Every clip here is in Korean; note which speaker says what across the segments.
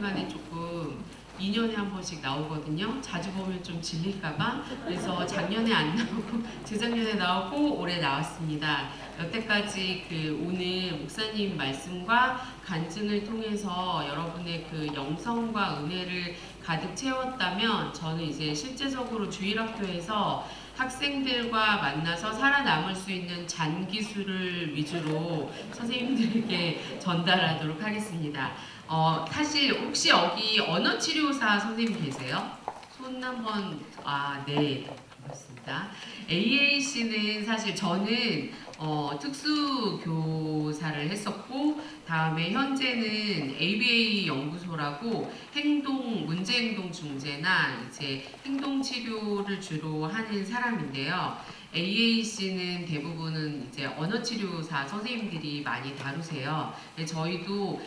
Speaker 1: 오랜만에 조금 2년에 한 번씩 나오거든요. 자주 보면 좀 질릴까봐. 그래서 작년에 안 나오고 재작년에 나오고 올해 나왔습니다. 여태까지 오늘 목사님 말씀과 간증을 통해서 여러분의 영성과 은혜를 가득 채웠다면 저는 이제 실제적으로 주일학교에서 학생들과 만나서 살아남을 수 있는 잔기술을 위주로 선생님들에게 전달하도록 하겠습니다. 사실 혹시 여기 언어치료사 선생님 계세요? 손 한번, 네, 반갑습니다. AAC는 사실 저는 특수교사를 했었고, 다음에 현재는 ABA 연구소라고 문제행동 중재나 이제 행동치료를 주로 하는 사람인데요. AAC는 대부분은 이제 언어치료사 선생님들이 많이 다루세요. 저희도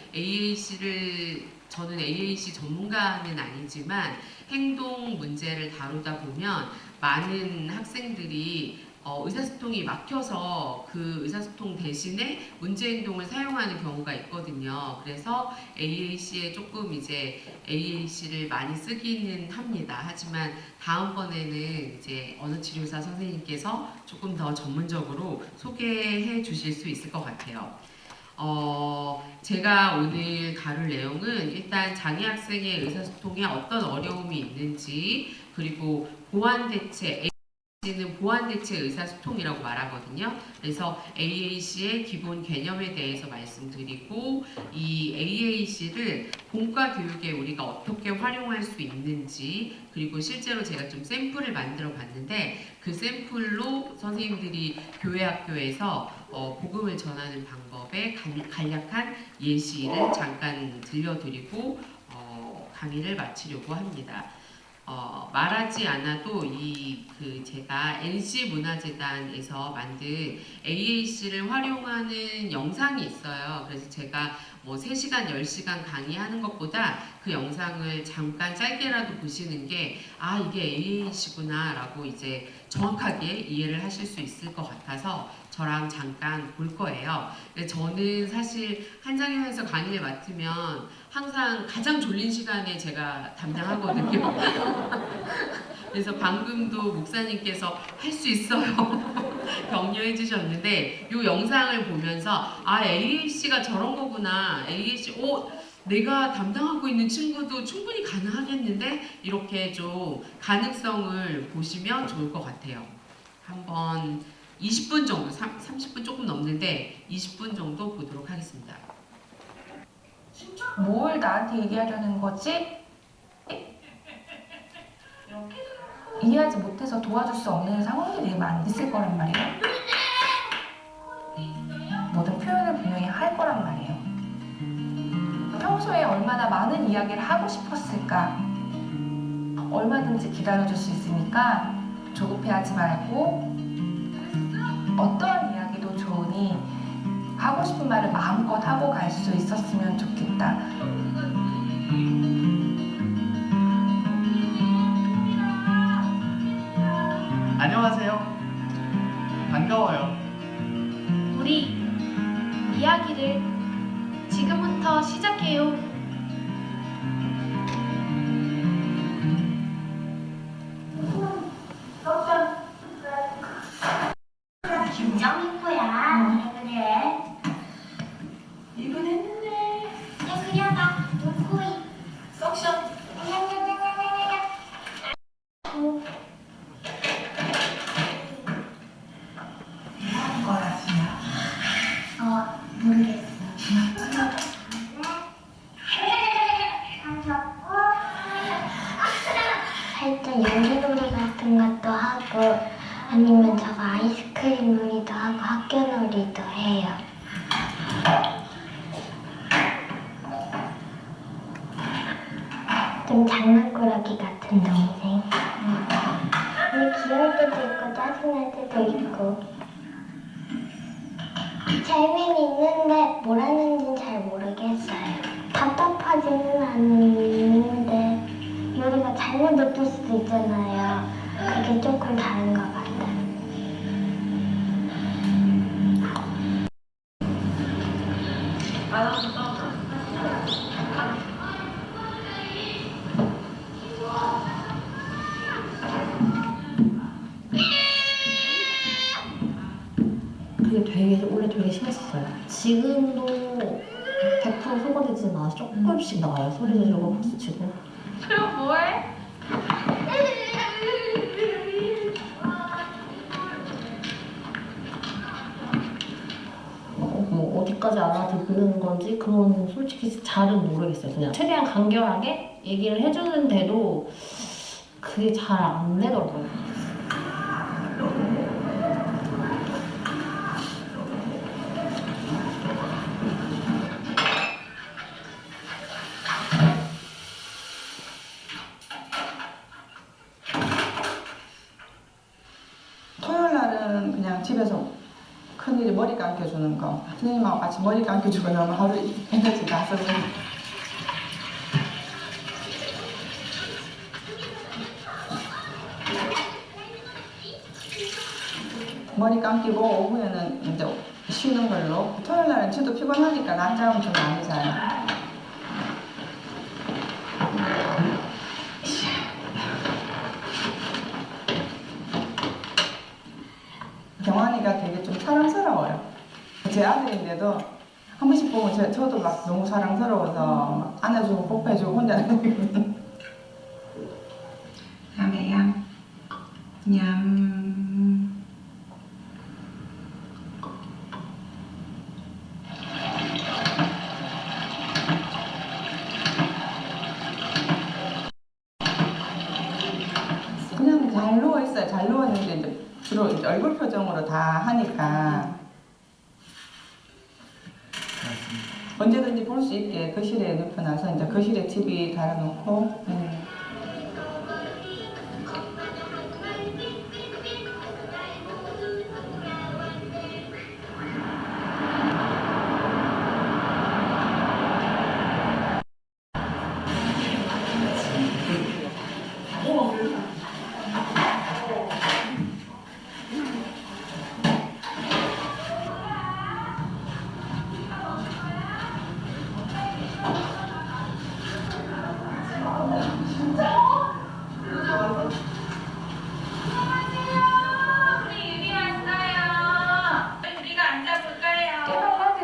Speaker 1: 저는 AAC 전문가는 아니지만 행동 문제를 다루다 보면 많은 학생들이 의사소통이 막혀서 그 의사소통 대신에 문제행동을 사용하는 경우가 있거든요. 그래서 AAC에 조금 이제 AAC를 많이 쓰기는 합니다. 하지만 다음번에는 이제 언어치료사 선생님께서 조금 더 전문적으로 소개해 주실 수 있을 것 같아요. 제가 오늘 다룰 내용은 일단 장애 학생의 의사소통에 어떤 어려움이 있는지, 그리고 보완대책, AAC는 보완대책 의사소통이라고 말하거든요. 그래서 AAC의 기본 개념에 대해서 말씀드리고, 이 AAC를 본과 교육에 우리가 어떻게 활용할 수 있는지, 그리고 실제로 제가 좀 샘플을 만들어 봤는데 그 샘플로 선생님들이 교회 학교에서 복음을 전하는 방법에 간략한 예시를 잠깐 들려드리고 강의를 마치려고 합니다. 말하지 않아도 제가 NC문화재단에서 만든 AAC를 활용하는 영상이 있어요. 그래서 제가 3시간, 10시간 강의하는 것보다 그 영상을 잠깐 짧게라도 보시는 게 이게 AAC구나 라고 이제 정확하게 이해를 하실 수 있을 것 같아서 저랑 잠깐 볼 거예요. 근데 저는 사실 한장현에서 강의를 맡으면 항상 가장 졸린 시간에 제가 담당하거든요. 그래서 방금도 목사님께서 할 수 있어요 격려해 주셨는데 이 영상을 보면서 AAC가 저런 거구나, AAC 내가 담당하고 있는 친구도 충분히 가능하겠는데, 이렇게 좀 가능성을 보시면 좋을 것 같아요. 한번 20분 정도, 30분 조금 넘는데 20분 정도 보도록 하겠습니다.
Speaker 2: 뭘 나한테 얘기하려는 거지? 이해하지 못해서 도와줄 수 없는 상황들이 많이 있을 거란 말이에요. 모든 표현을 분명히 할 거란 말이에요. 평소에 얼마나 많은 이야기를 하고 싶었을까? 얼마든지 기다려줄 수 있으니까 조급해하지 말고 어떠한 이야기도 좋으니 하고 싶은 말을 마음껏 하고 갈 수 있었으면 좋겠다.
Speaker 3: 안녕하세요. 반가워요.
Speaker 4: 우리 이야기를 지금부터 시작해요.
Speaker 5: 김정인 거야. 그래.
Speaker 2: 1분 했는데.
Speaker 5: 야, 그려봐. 눈코입.
Speaker 2: 석션. 뭐하는 거야, 진짜?
Speaker 5: 모르겠어. 살짝 연기놀이 같은 것도 하고, 아니면 저거 아이스크림 놀이도 하고 학교 놀이도 해요. 좀 장난꾸러기 같은 동생. 근데 귀여울 때도 있고 짜증날 때도 있고. 재미는 있는데 뭘 하는지는 잘 모르겠어요. 답답하지는 않는데 요리가 잘못 느낄 수도 있잖아요. 그게 조금 다른 것 같아요.
Speaker 6: 그게 원래 되게 심했었어요. 지금도 100% 소거되지는 않아서 조금씩 나와요. 소리 지르고 박수 치고.
Speaker 4: 그럼 뭐해?
Speaker 6: 뭐 어디까지 알아듣는 건지 그건 솔직히 잘은 모르겠어요. 그냥 최대한 간결하게 얘기를 해주는데도 그게 잘 안 되더라고요.
Speaker 7: 토요일 날은 그냥 집에서 큰일이 머리 감겨주는 거. 선생님하고 같이 머리 감겨주고 나면 하루 에너지 다 쓰고. 머리 감기고 오후에는 이제 쉬는 걸로. 토요일 날은 저도 피곤하니까 낮잠은 좀 많이 자요. 경환이가 되게 좀 사랑스러워요. 제 아들인데도 한 번씩 보면 저도 막 너무 사랑스러워서 막 안아주고 뽀뽀해주고 혼자 다니거든요. 야매야, 냠. 그냥 잘 누워있어요. 잘 누웠는데 이제 주로 이제 얼굴 표정으로 다 하니까 언제든지 볼 수 있게 거실에 눕혀놔서 이제 거실에 TV 달아놓고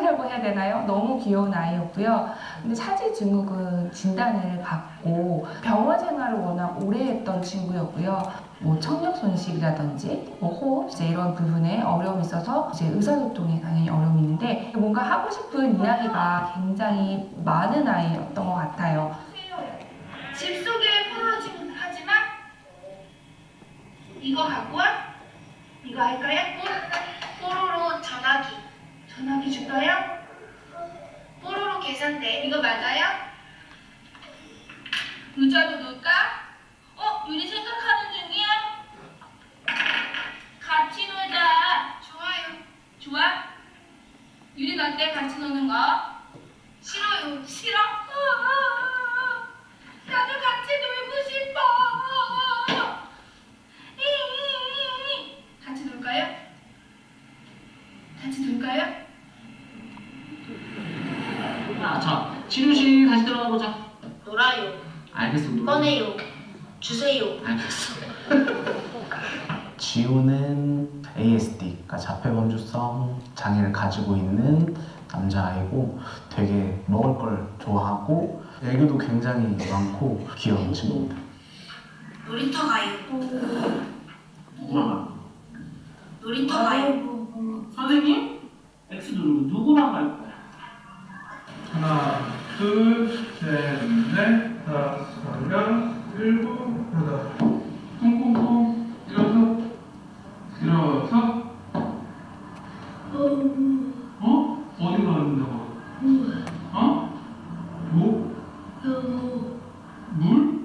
Speaker 7: 깨발랄이라고 해야 되나요? 너무 귀여운 아이였고요. 근데 차지 증후군 진단을 받고 병원 생활을 워낙 오래 했던 친구였고요. 뭐 청력 손실이라든지 뭐 호흡 이제 이런 부분에 어려움이 있어서 이제 의사소통에 당연히 어려움이 있는데 뭔가 하고 싶은 이야기가 굉장히 많은 아이였던 것 같아요.
Speaker 4: 집 속에 포로짐 하지마. 이거 갖고 와. 이거 할까요? 뽀로로 전화기. 전화기 줄까요? 뽀로로 계산대. 이거 맞아요? 의자도 넣을까? 유리 생각하는 중이야? 같이 놀자. 좋아요. 좋아? 유리 어때? 같이 노는 거? 싫어요. 싫어? 나도 같이 놀고 싶어. 같이 놀까요? 같이 놀까요?
Speaker 8: 자, 지루씨 다시 들어가 보자.
Speaker 9: 놀아요.
Speaker 8: 알겠어, 놀아.
Speaker 9: 꺼내요. 주세요.
Speaker 8: 알겠어.
Speaker 3: 지우는 ASD, 그러니까 자폐범주성 장애를 가지고 있는 남자아이고 되게 먹을 걸 좋아하고 애교도 굉장히 많고 귀여운 친구입니다.
Speaker 9: 놀이터 가요.
Speaker 8: 누구랑 가?
Speaker 9: 놀이터 가요.
Speaker 8: 선생님? X 누르고 누구랑 갈 거야?
Speaker 10: 하나, 둘, 셋, 넷, 다섯, 일곱, 여덟. 통통통. 일어서. 어디 가는다고? 뭐? 물?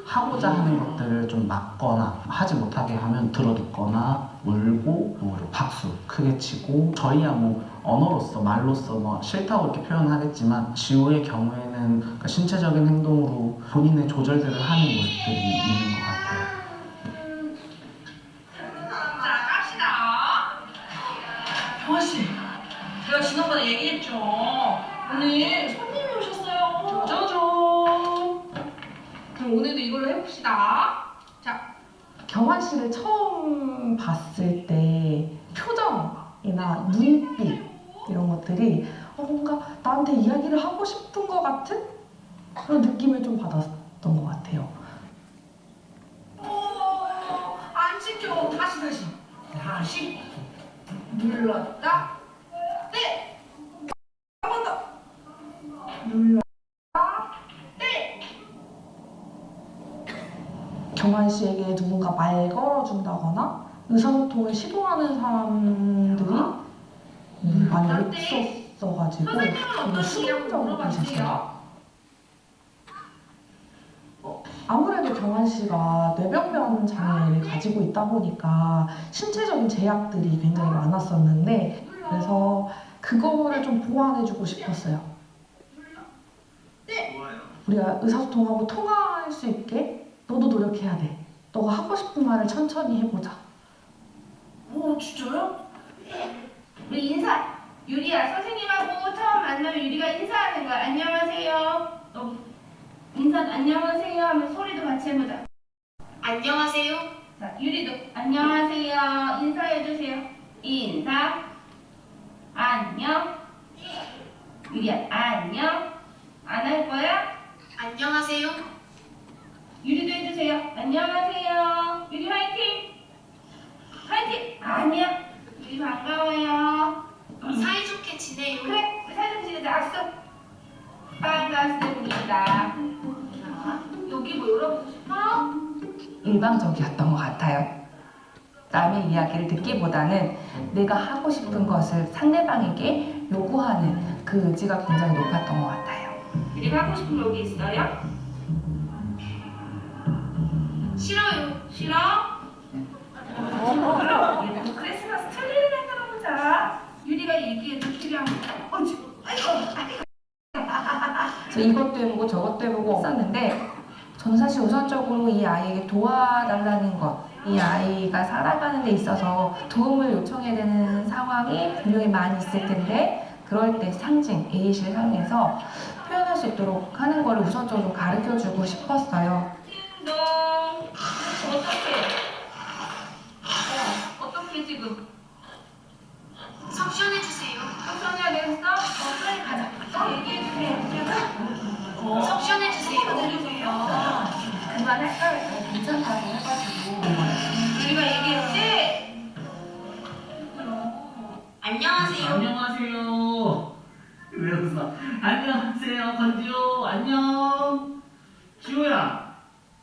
Speaker 3: 하고자 하는 것들을 좀 막거나 하지 못하게 하면 들어듣거나 울고 뭐 박수 크게 치고 저희야 뭐 언어로서 말로서 뭐 싫다고 이렇게 표현하겠지만 지우의 경우에는 그러니까 신체적인 행동으로 본인의 조절들을 하는 모습들이 있는 것 같아요.
Speaker 4: 자, 갑시다.
Speaker 11: 경아씨, 제가 지난번에 얘기했죠. 오늘 손님이 오셨어요. 짜잔.
Speaker 4: 그럼 오늘도 이걸로 해봅시다. 자,
Speaker 7: 경환 씨를 처음 봤을 때 표정이나 눈빛 이런 것들이 뭔가 나한테 이야기를 하고 싶은 것 같은 그런 느낌을 좀 받았던 것 같아요.
Speaker 4: 안 지켜. 다시. 눌렀다. 네. 한 번 더. 눌렀다. 네.
Speaker 7: 경환 씨에게 누군가 말 걸어준다거나 의사소통을 시도하는 사람들이 많이 없었어가지고
Speaker 4: 선생님은 어떤
Speaker 7: 되게
Speaker 4: 이야기
Speaker 7: 수동적으로
Speaker 4: 물어봤어요?
Speaker 7: 계셨어요. 아무래도 경환 씨가 뇌병변 장애를 가지고 있다 보니까 신체적인 제약들이 굉장히 많았었는데 그래서 그거를 좀 보완해주고 싶었어요. 우리가 의사소통하고 통화할 수 있게 너도 노력해야 돼. 너가 하고 싶은 말을 천천히 해보자.
Speaker 4: 진짜요? 우리 인사. 유리야, 선생님하고 처음 만나면 유리가 인사하는 거야. 안녕하세요. 인사 안녕하세요 하면 소리도 같이 해보자.
Speaker 9: 안녕하세요.
Speaker 4: 자, 유리도 안녕하세요. 인사해주세요. 인사. 안녕. 유리야, 안녕. 안 할 거야?
Speaker 9: 안녕하세요.
Speaker 4: 유리도 해주세요. 안녕하세요. 유리 화이팅. 화이팅. 아니야. 유리 반가워요.
Speaker 9: 사이좋게 지내요.
Speaker 4: 그래, 우리 사진 찍자. 악수. 반갑습니다. 자, 여기 뭐 열어보고 싶어?
Speaker 7: 일방적이었던 것 같아요. 남의 이야기를 듣기보다는 내가 하고 싶은 것을 상대방에게 요구하는 그 의지가 굉장히 높았던 것 같아요.
Speaker 4: 유리가 하고 싶은 거 여기 있어요?
Speaker 9: 싫어요.
Speaker 4: 싫어? 우리 크리스마스 트리를 만들어 보자. 유리가 얘기해도 필요한 거. 아이고.
Speaker 7: 그래서 이것도 해보고 저것도 해보고 했었는데 저는 사실 우선적으로 이 아이에게 도와달라는 것, 이 아이가 살아가는 데 있어서 도움을 요청해야 되는 상황이 분명히 많이 있을 텐데 그럴 때 상징, 에잇을 사용해서 표현할 수 있도록 하는 거를 우선적으로 가르쳐주고 싶었어요.
Speaker 4: 띵동. 어떻게 지금?
Speaker 9: 석션해주세요.
Speaker 4: 석션해야 되겠어? 빨리 가자. 얘기해주세요.
Speaker 9: 석션해주세요.
Speaker 4: 그만할까요? 괜찮다고 해가지고. 우리가 얘기했지?
Speaker 9: 안녕하세요.
Speaker 8: 안녕하세요. 왜 웃어? 안녕하세요, 건지호. 안녕. 지호야,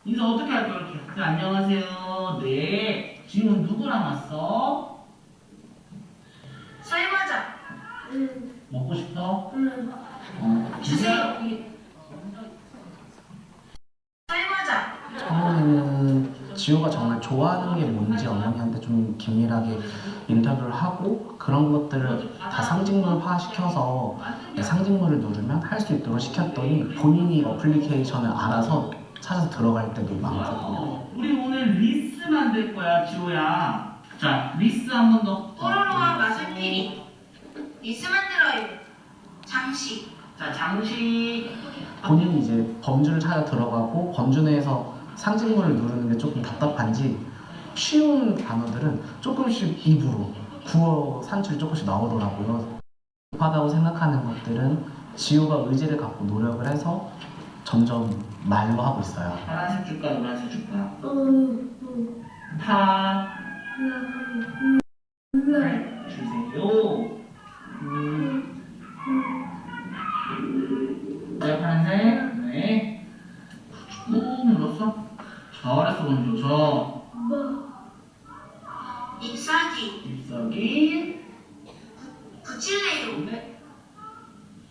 Speaker 8: 인사 어떻게 할까 이렇게? 네, 안녕하세요. 네. 지금 누구랑 왔어?
Speaker 9: 설과자.
Speaker 8: 먹고 싶어?
Speaker 9: 주세요. 설과자.
Speaker 3: 처음에는 지호가 정말 좋아하는 게 뭔지 어머니한테 좀 긴밀하게 인터뷰를 하고 그런 것들을 다 상징물화시켜서 상징물을 누르면 할 수 있도록 시켰더니 본인이 어플리케이션을 알아서 찾아서 들어갈 때도 많거든요.
Speaker 8: 우리 오늘 리스 만들 거야, 지호야. 자, 리스 한 번 더.
Speaker 9: 뽀로로와 마술피리. 리스 만들어요. 장식.
Speaker 8: 자, 장식.
Speaker 3: 본인이 이제 범주를 찾아 들어가고 범주 내에서 상징물을 누르는 게 조금 답답한지 쉬운 단어들은 조금씩 입으로 구어 산출이 조금씩 나오더라고요. 급하다고 생각하는 것들은 지호가 의지를 갖고 노력을 해서 점점 말로 하고 있어요.
Speaker 8: 파란색 줄까, 노란색 줄까? 파. 주세요. 네, 파란색. 네. 꾹 눌렀어? 잘했어, 건조.
Speaker 9: 잎사귀.
Speaker 8: 잎사귀.
Speaker 9: 붙일래요.
Speaker 8: 네.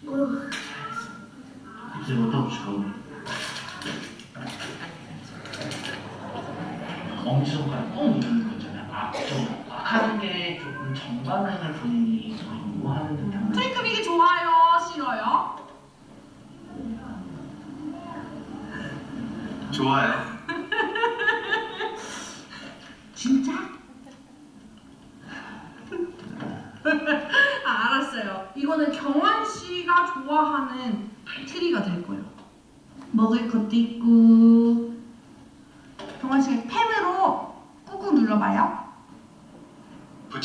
Speaker 8: 잎사귀 어디다 붙일까, 우리? 엄지손가락 꾹 누르는 거 있잖아요. 앞쪽 하는 게 조금 정반응을 본인이 요구하는 듯한.
Speaker 4: 트리크 이게 좋아요? 싫어요?
Speaker 10: 좋아요.
Speaker 4: 진짜? 알았어요. 이거는 경환 씨가 좋아하는 트리가 될 거예요. 먹을 것도 있고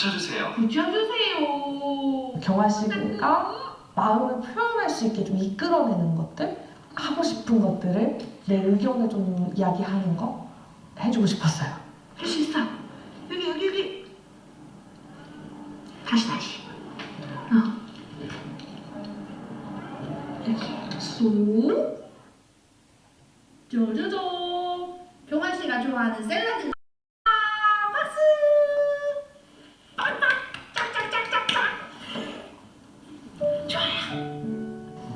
Speaker 8: 붙여주세요.
Speaker 11: 붙여주세요.
Speaker 6: 경아 씨가 마음을 표현할 수 있게 좀 이끌어내는 것들, 하고 싶은 것들을 내 의견을 좀 이야기하는 거 해주고 싶었어요.
Speaker 11: 할 수 있어. 여기. 다시. 이렇게 쏙. 쪼쪼쪼. 경환 씨가 좋아하는 샐러드. 박스. 빵빵. 짝짝짝짝짝.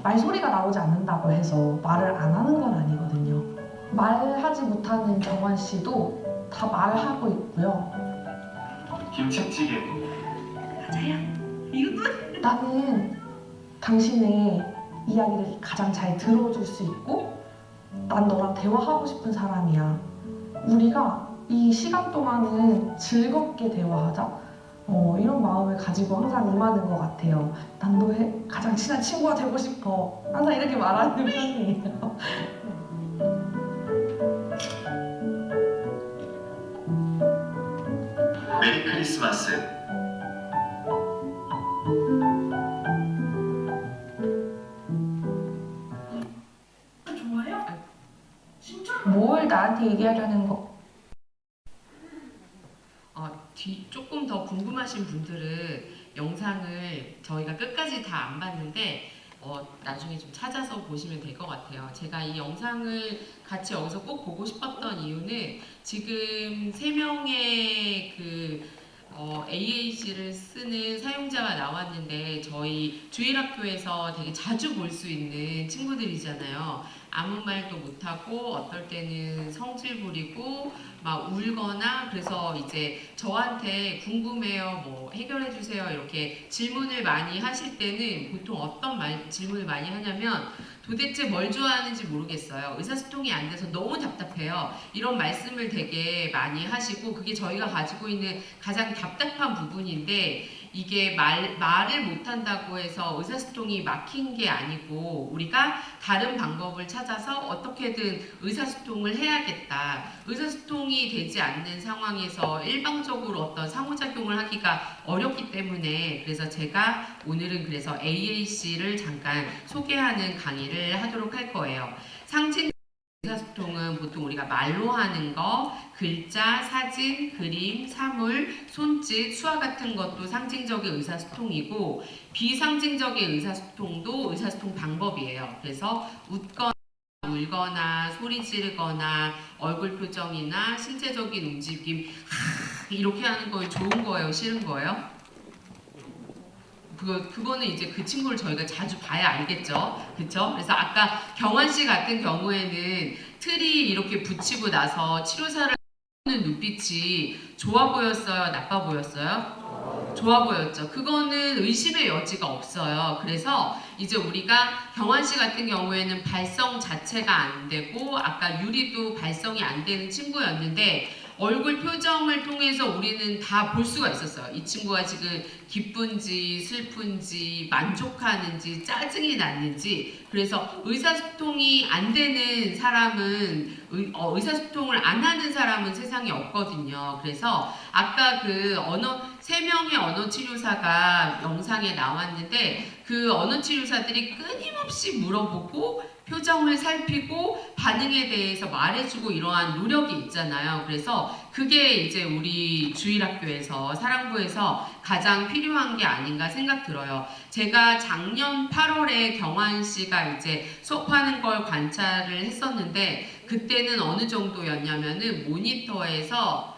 Speaker 6: 말소리가 나오지 않는다고 해서 말을 안 하는 건 아니거든요. 말하지 못하는 경환 씨도 다 말하고 있고요.
Speaker 8: 김치찌개.
Speaker 6: 나는 당신의 이야기를 가장 잘 들어줄 수 있고 난 너랑 대화하고 싶은 사람이야. 우리가 이 시간 동안은 즐겁게 대화하자. 이런 마음을 가지고 항상 임하는 것 같아요. 난 너의 가장 친한 친구가 되고 싶어. 항상 이렇게 말하는 편이에요.
Speaker 8: 메리 크리스마스.
Speaker 11: 좋아요? 진짜?
Speaker 7: 뭘 나한테 얘기하려는 거?
Speaker 1: 조금 더 궁금하신 분들은 영상을 저희가 끝까지 다 안 봤는데 나중에 좀 찾아서 보시면 될 것 같아요. 제가 이 영상을 같이 여기서 꼭 보고 싶었던 이유는 지금 3명의 AAC를 쓰는 사용자가 나왔는데 저희 주일학교에서 되게 자주 볼 수 있는 친구들이잖아요. 아무 말도 못하고 어떨 때는 성질 부리고 막 울거나 그래서 이제 저한테 궁금해요, 뭐 해결해 주세요 이렇게 질문을 많이 하실 때는 보통 어떤 질문을 많이 하냐면 도대체 뭘 좋아하는지 모르겠어요. 의사소통이 안 돼서 너무 답답해요. 이런 말씀을 되게 많이 하시고 그게 저희가 가지고 있는 가장 답답한 부분인데 이게 말을 못한다고 해서 의사소통이 막힌 게 아니고 우리가 다른 방법을 찾아서 어떻게든 의사소통을 해야겠다. 의사소통이 되지 않는 상황에서 일방적으로 어떤 상호작용을 하기가 어렵기 때문에 그래서 제가 오늘은 그래서 AAC를 잠깐 소개하는 강의를 하도록 할 거예요. 상징 의사소통은 보통 우리가 말로 하는 거, 글자, 사진, 그림, 사물, 손짓, 수화 같은 것도 상징적인 의사소통이고 비상징적인 의사소통도 의사소통 방법이에요. 그래서 웃거나 울거나 소리 지르거나 얼굴 표정이나 신체적인 움직임 이렇게 하는 거 좋은 거예요? 싫은 거예요? 그거는 이제 그 친구를 저희가 자주 봐야 알겠죠. 그쵸? 그래서 아까 경환 씨 같은 경우에는 틀이 이렇게 붙이고 나서 치료사를 하는 눈빛이 좋아 보였어요? 나빠 보였어요? 좋아 보였죠. 그거는 의심의 여지가 없어요. 그래서 이제 우리가 경환 씨 같은 경우에는 발성 자체가 안 되고 아까 유리도 발성이 안 되는 친구였는데 얼굴 표정을 통해서 우리는 다 볼 수가 있었어요. 이 친구가 지금 기쁜지 슬픈지 만족하는지 짜증이 났는지. 그래서 의사소통이 안 되는 사람은 의사소통을 안 하는 사람은 세상에 없거든요. 그래서 아까 그 3명의 언어치료사가 영상에 나왔는데 그 언어치료사들이 끊임없이 물어보고 표정을 살피고 반응에 대해서 말해주고 이러한 노력이 있잖아요. 그래서 그게 이제 우리 주일학교에서 사랑부에서 가장 필요한 게 아닌가 생각 들어요. 제가 작년 8월에 경환 씨가 이제 수업하는 걸 관찰을 했었는데 그때는 어느 정도였냐면은 모니터에서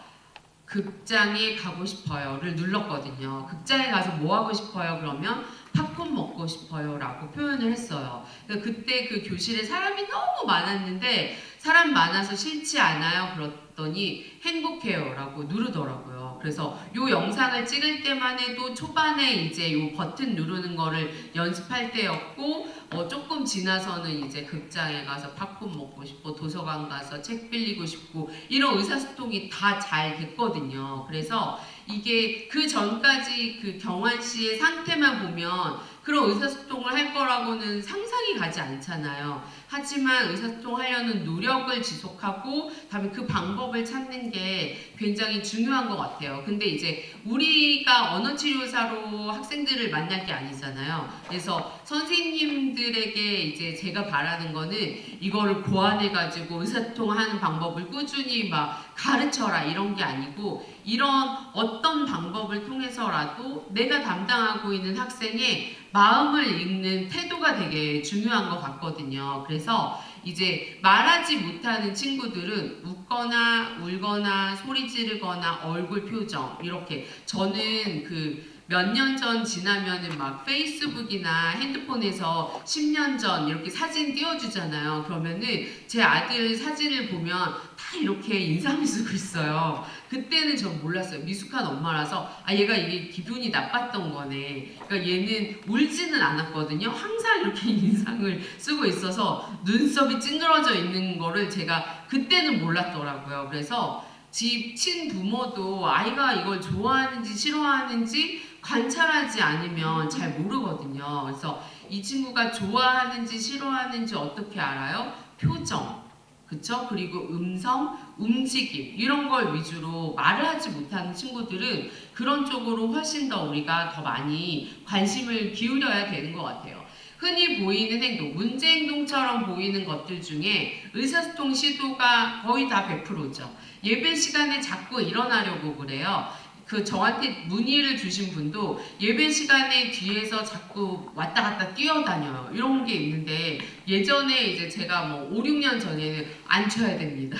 Speaker 1: 극장에 가고 싶어요를 눌렀거든요. 극장에 가서 뭐 하고 싶어요? 그러면 팝콘 먹고 싶어요 라고 표현을 했어요. 그때 그 교실에 사람이 너무 많았는데 사람 많아서 싫지 않아요? 그랬더니 행복해요 라고 누르더라고요. 그래서 요 영상을 찍을 때만 해도 초반에 이제 요 버튼 누르는 거를 연습할 때였고 조금 지나서는 이제 극장에 가서 팝콘 먹고 싶고 도서관 가서 책 빌리고 싶고 이런 의사소통이 다 잘 됐거든요. 그래서 이게 그 전까지 그 경환 씨의 상태만 보면 그런 의사소통을 할 거라고는 상상이 가지 않잖아요. 하지만 의사소통하려는 노력을 지속하고 다음에 그 방법을 찾는 게 굉장히 중요한 것 같아요. 근데 이제 우리가 언어치료사로 학생들을 만날 게 아니잖아요. 그래서 선생님들에게 이제 제가 바라는 거는 이거를 고안해가지고 의사소통하는 방법을 꾸준히 막 가르쳐라 이런 게 아니고 이런 어떤 방법을 통해서라도 내가 담당하고 있는 학생의 마음을 읽는 태도가 되게 중요한 것 같거든요. 그래서 이제 말하지 못하는 친구들은 웃거나 울거나 소리 지르거나 얼굴 표정 이렇게 저는 그 몇 년 전 지나면은 막 페이스북이나 핸드폰에서 10년 전 이렇게 사진 띄워주잖아요. 그러면은 제 아들 사진을 보면 다 이렇게 인상을 쓰고 있어요. 그때는 전 몰랐어요. 미숙한 엄마라서 아 얘가 이게 기분이 나빴던 거네. 그러니까 얘는 울지는 않았거든요. 항상 이렇게 인상을 쓰고 있어서 눈썹이 찡그러져 있는 거를 제가 그때는 몰랐더라고요. 그래서 집 친부모도 아이가 이걸 좋아하는지 싫어하는지 관찰하지 않으면 잘 모르거든요. 그래서 이 친구가 좋아하는지 싫어하는지 어떻게 알아요? 표정, 그쵸? 그리고 음성, 움직임 이런 걸 위주로 말을 하지 못하는 친구들은 그런 쪽으로 훨씬 더 우리가 더 많이 관심을 기울여야 되는 것 같아요. 흔히 보이는 행동, 문제 행동처럼 보이는 것들 중에 의사소통 시도가 거의 다 100%죠. 예배 시간에 자꾸 일어나려고 그래요. 그 저한테 문의를 주신 분도 예배 시간에 뒤에서 자꾸 왔다 갔다 뛰어다녀요. 이런 게 있는데 예전에 이제 제가 뭐 5, 6년 전에는 앉혀야 됩니다.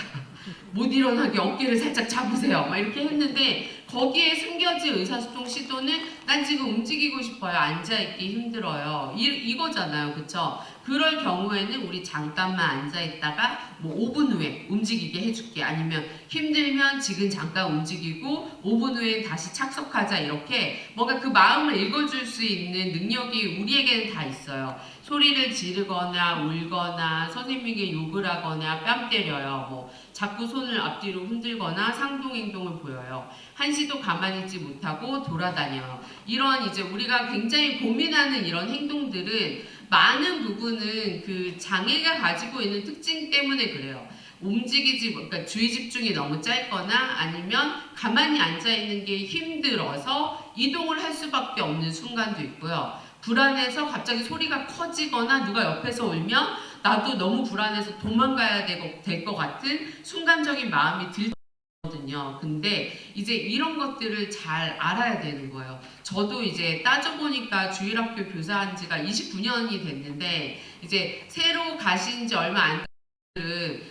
Speaker 1: 못 일어나게 어깨를 살짝 잡으세요. 막 이렇게 했는데 거기에 숨겨진 의사소통 시도는 난 지금 움직이고 싶어요. 앉아있기 힘들어요. 이거잖아요. 그쵸? 그럴 경우에는 우리 잠깐만 앉아있다가 뭐 5분 후에 움직이게 해줄게. 아니면 힘들면 지금 잠깐 움직이고 5분 후에 다시 착석하자. 이렇게 뭔가 그 마음을 읽어줄 수 있는 능력이 우리에게는 다 있어요. 소리를 지르거나 울거나 선생님에게 욕을 하거나 뺨 때려요. 뭐 자꾸 손을 앞뒤로 흔들거나 상동행동을 보여요. 한시도 가만히 있지 못하고 돌아다녀요. 이런 이제 우리가 굉장히 고민하는 이런 행동들은 많은 부분은 그 장애가 가지고 있는 특징 때문에 그래요. 움직이지, 그러니까 주의 집중이 너무 짧거나 아니면 가만히 앉아 있는 게 힘들어서 이동을 할 수밖에 없는 순간도 있고요. 불안해서 갑자기 소리가 커지거나 누가 옆에서 울면 나도 너무 불안해서 도망가야 될 것 같은 순간적인 마음이 들거든요. 근데 이제 이런 것들을 잘 알아야 되는 거예요. 저도 이제 따져보니까 주일학교 교사한 지가 29년이 됐는데 이제 새로 가신 지 얼마 안 된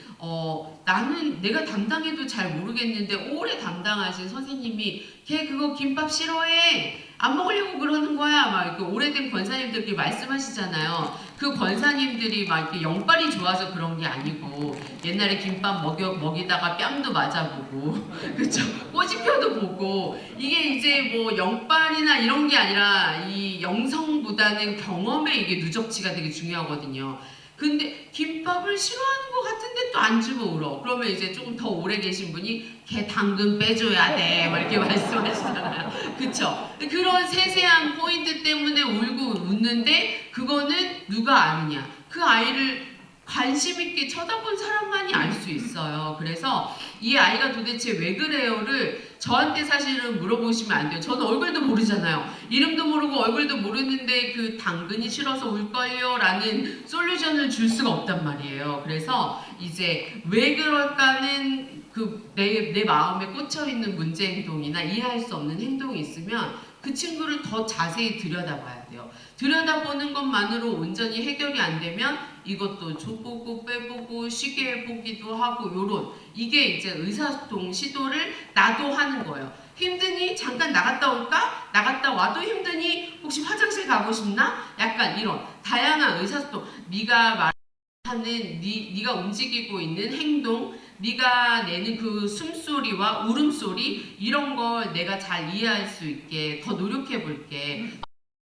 Speaker 1: 나는 내가 담당해도 잘 모르겠는데 오래 담당하신 선생님이 걔 그거 김밥 싫어해 안 먹으려고 그러는 거야 막 이렇게 오래된 권사님들끼리 말씀하시잖아요. 그 권사님들이 막 이렇게 영빨이 좋아서 그런 게 아니고 옛날에 김밥 먹이다가 뺨도 맞아보고 그쵸? 꼬집혀도 보고 이게 이제 뭐 영빨이나 이런 게 아니라 이 영성보다는 경험에 이게 누적치가 되게 중요하거든요. 근데 김밥을 싫어하는 것 같은데 또 안 주고 울어. 그러면 이제 조금 더 오래 계신 분이 걔 당근 빼줘야 돼. 막 이렇게 말씀하시잖아요. 그쵸? 그런 세세한 포인트 때문에 울고 웃는데 그거는 누가 아느냐. 그 아이를 관심 있게 쳐다본 사람만이 알 수 있어요. 그래서 이 아이가 도대체 왜 그래요를 저한테 사실은 물어보시면 안 돼요. 저는 얼굴도 모르잖아요. 이름도 모르고 얼굴도 모르는데 그 당근이 싫어서 울걸요 라는 솔루션을 줄 수가 없단 말이에요. 그래서 이제 왜 그럴까는 그 내 마음에 꽂혀있는 문제 행동이나 이해할 수 없는 행동이 있으면 그 친구를 더 자세히 들여다봐야 돼요. 들여다보는 것만으로 온전히 해결이 안 되면 이것도 줘보고 빼보고 쉬게 해보기도 하고 요런 이게 이제 의사소통 시도를 나도 하는 거예요. 힘드니? 잠깐 나갔다 올까? 나갔다 와도 힘드니? 혹시 화장실 가고 싶나? 약간 이런 다양한 의사소통 네가 말하는 네가 움직이고 있는 행동 네가 내는 그 숨소리와 울음소리 이런 걸 내가 잘 이해할 수 있게 더 노력해 볼게.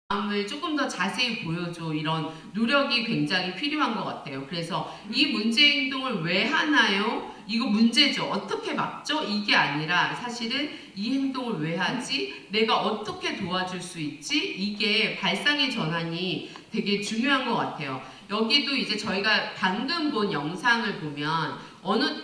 Speaker 1: 마음을 조금 더 자세히 보여줘. 이런 노력이 굉장히 필요한 것 같아요. 그래서 이 문제 행동을 왜 하나요? 이거 문제죠. 어떻게 막죠? 이게 아니라 사실은 이 행동을 왜 하지? 내가 어떻게 도와줄 수 있지? 이게 발상의 전환이 되게 중요한 것 같아요. 여기도 이제 저희가 방금 본 영상을 보면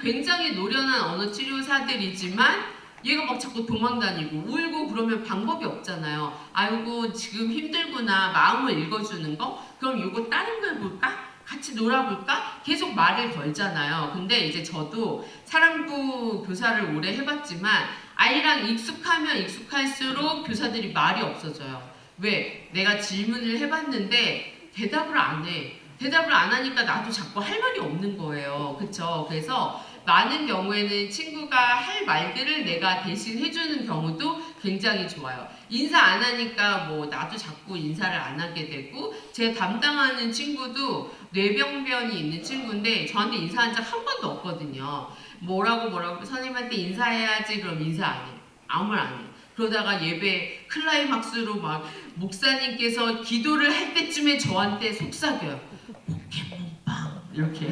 Speaker 1: 굉장히 노련한 언어 치료사들이지만 얘가 막 자꾸 도망다니고 울고 그러면 방법이 없잖아요. 아이고 지금 힘들구나, 마음을 읽어주는 거? 그럼 이거 다른 걸 볼까? 같이 놀아볼까? 계속 말을 걸잖아요. 근데 이제 저도 사랑부 교사를 오래 해봤지만 아이랑 익숙하면 익숙할수록 교사들이 말이 없어져요. 왜? 내가 질문을 해봤는데 대답을 안 해. 대답을 안 하니까 나도 자꾸 할 말이 없는 거예요. 그쵸? 그래서 많은 경우에는 친구가 할 말들을 내가 대신 해주는 경우도 굉장히 좋아요. 인사 안 하니까 뭐 나도 자꾸 인사를 안 하게 되고, 제 담당하는 친구도 뇌병변이 있는 친구인데 저한테 인사한 적 한 번도 없거든요. 뭐라고 선생님한테 인사해야지 그럼 인사 안 해. 아무 말 안 해. 그러다가 예배 클라이막스로 막 목사님께서 기도를 할 때쯤에 저한테 속삭여요. 포켓몬빵 이렇게.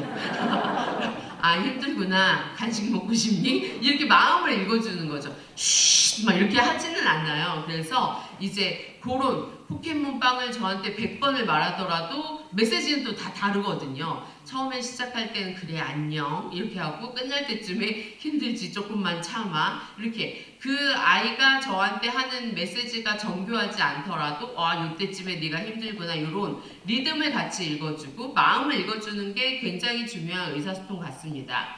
Speaker 1: 아 힘들구나, 간식 먹고 싶니? 이렇게 마음을 읽어주는 거죠. 쉿! 막 이렇게 하지는 않아요. 그래서 이제 그런 포켓몬빵을 저한테 100번을 말하더라도 메시지는 또 다 다르거든요. 처음에 시작할 때는 그래 안녕 이렇게 하고 끝날 때쯤에 힘들지 조금만 참아 이렇게. 그 아이가 저한테 하는 메시지가 정교하지 않더라도 이때쯤에 네가 힘들구나 이런 리듬을 같이 읽어주고 마음을 읽어주는 게 굉장히 중요한 의사소통 같습니다.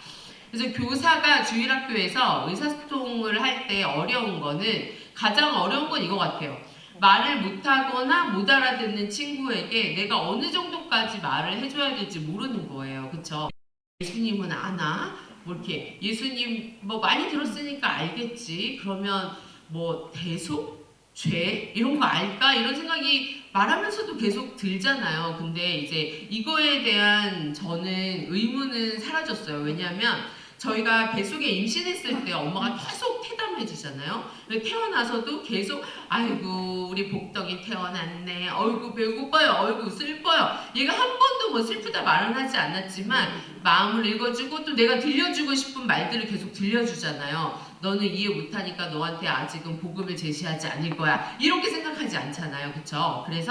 Speaker 1: 그래서 교사가 주일학교에서 의사소통을 할 때 어려운 거는, 가장 어려운 건 이거 같아요. 말을 못하거나 못 알아듣는 친구에게 내가 어느 정도까지 말을 해줘야 될지 모르는 거예요. 그쵸? 예수님은 아나? 뭐 이렇게 예수님 뭐 많이 들었으니까 알겠지. 그러면 뭐 대속? 죄? 이런 거 알까? 이런 생각이 말하면서도 계속 들잖아요. 근데 이제 이거에 대한 저는 의문은 사라졌어요. 왜냐하면 저희가 뱃속에 임신했을 때 엄마가 계속 태담해 주잖아요. 태어나서도 계속 아이고 우리 복덕이 태어났네. 어이구 배고파요. 어이구 슬퍼요. 얘가 한 번도 뭐 슬프다 말은 하지 않았지만 마음을 읽어주고 또 내가 들려주고 싶은 말들을 계속 들려주잖아요. 너는 이해 못하니까 너한테 아직은 복음을 제시하지 않을 거야. 이렇게 생각하지 않잖아요. 그쵸? 그래서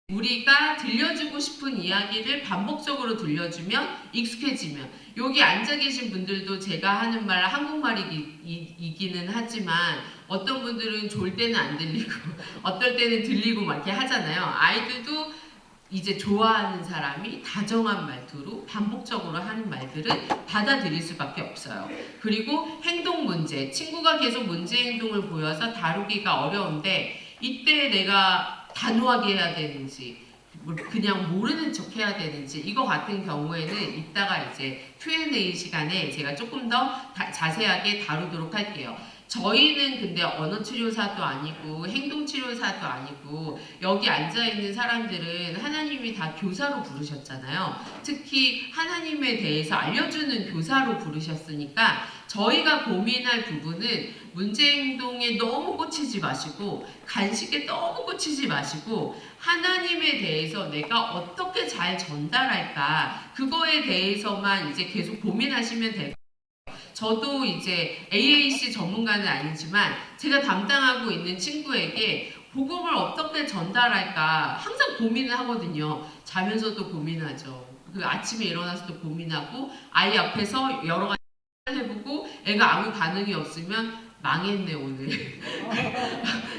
Speaker 1: 우리가 들려주고 싶은 이야기를 반복적으로 들려주면 익숙해지면, 여기 앉아 계신 분들도 제가 하는 말 한국말이기는 하지만 어떤 분들은 좋을 때는 안 들리고 어떨 때는 들리고 막 이렇게 하잖아요. 아이들도 이제 좋아하는 사람이 다정한 말투로 반복적으로 하는 말들은 받아들일 수밖에 없어요. 그리고 행동 문제, 친구가 계속 문제 행동을 보여서 다루기가 어려운데 이때 내가 단호하게 해야 되는지 그냥 모르는 척 해야 되는지, 이거 같은 경우에는 이따가 이제 Q&A 시간에 제가 조금 더 자세하게 다루도록 할게요. 저희는 근데 언어치료사도 아니고 행동치료사도 아니고 여기 앉아있는 사람들은 하나님이 다 교사로 부르셨잖아요. 특히 하나님에 대해서 알려주는 교사로 부르셨으니까 저희가 고민할 부분은 문제행동에 너무 꽂히지 마시고 간식에 너무 꽂히지 마시고 하나님에 대해서 내가 어떻게 잘 전달할까, 그거에 대해서만 이제 계속 고민하시면 돼요. 저도 이제 AAC 전문가는 아니지만 제가 담당하고 있는 친구에게 복음을 어떻게 전달할까 항상 고민을 하거든요. 자면서도 고민하죠. 그 아침에 일어나서도 고민하고 아이 앞에서 여러 가지 해보고 애가 아무 반응이 없으면 망했네 오늘.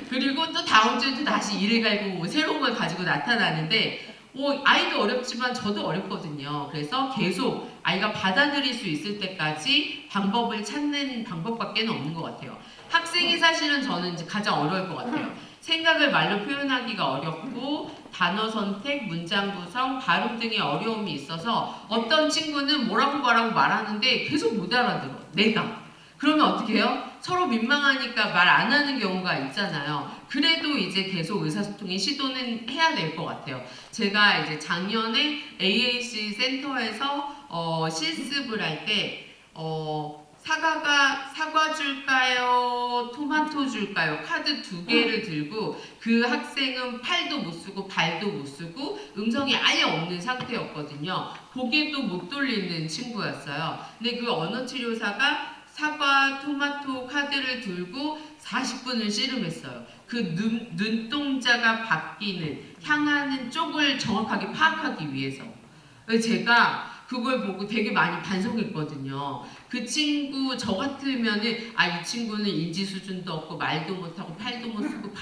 Speaker 1: 그리고 또 다음 주에 또 다시 일을 갈고 새로운 걸 가지고 나타나는데 아이도 어렵지만 저도 어렵거든요. 그래서 계속 아이가 받아들일 수 있을 때까지 방법을 찾는 방법밖에 없는 것 같아요. 학생이 사실은 저는 이제 가장 어려울 것 같아요. 생각을 말로 표현하기가 어렵고 단어 선택, 문장 구성, 발음 등의 어려움이 있어서 어떤 친구는 뭐라고 말하는데 계속 못 알아들어. 내가. 그러면 어떻게 해요? 서로 민망하니까 말 안 하는 경우가 있잖아요. 그래도 이제 계속 의사소통의 시도는 해야 될 것 같아요. 제가 이제 작년에 AAC 센터에서 실습을 할 때 사과 줄까요? 토마토 줄까요? 카드 2개를 들고 그 학생은 팔도 못 쓰고 발도 못 쓰고 음성이 아예 없는 상태였거든요. 고개도 못 돌리는 친구였어요. 근데 그 언어치료사가 사과, 토마토 카드를 들고 40분을 씨름했어요. 그 눈동자가 바뀌는, 향하는 쪽을 정확하게 파악하기 위해서. 그래서 제가 그걸 보고 되게 많이 반성했거든요. 그 친구, 저 같으면은, 이 친구는 인지 수준도 없고, 말도 못하고, 팔도 못 쓰고,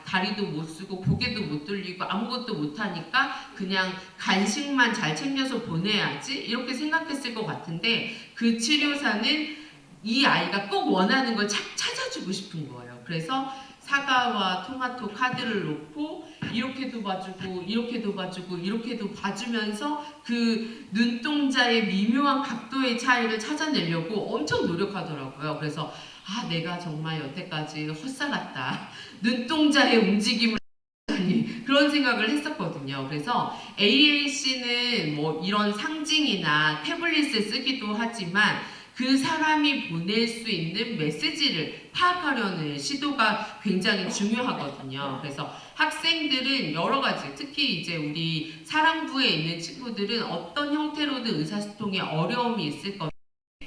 Speaker 1: 다리도 못 쓰고, 고개도 못 돌리고, 아무것도 못하니까 그냥 간식만 잘 챙겨서 보내야지? 이렇게 생각했을 것 같은데, 그 치료사는 이 아이가 꼭 원하는 걸 찾아주고 싶은 거예요. 그래서 사과와 토마토 카드를 놓고 이렇게도 봐주고 이렇게도 봐주고 이렇게도 봐주면서 그 눈동자의 미묘한 각도의 차이를 찾아내려고 엄청 노력하더라고요. 그래서 내가 정말 여태까지 헛살았다. 눈동자의 움직임을 그런 생각을 했었거든요. 그래서 AAC는 뭐 이런 상징이나 태블릿을 쓰기도 하지만 그 사람이 보낼 수 있는 메시지를 파악하려는 시도가 굉장히 중요하거든요. 그래서 학생들은 여러 가지, 특히 이제 우리 사랑부에 있는 친구들은 어떤 형태로든 의사소통에 어려움이 있을 겁니다.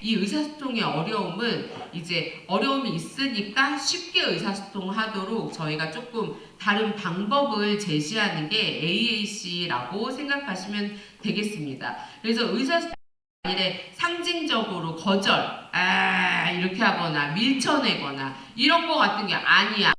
Speaker 1: 이 의사소통의 어려움은 이제 어려움이 있으니까 쉽게 의사소통하도록 저희가 조금 다른 방법을 제시하는 게 AAC라고 생각하시면 되겠습니다. 그래서 의사소통 아니래 상징적으로 거절, 이렇게 하거나 밀쳐내거나 이런 거 같은 게 아니야.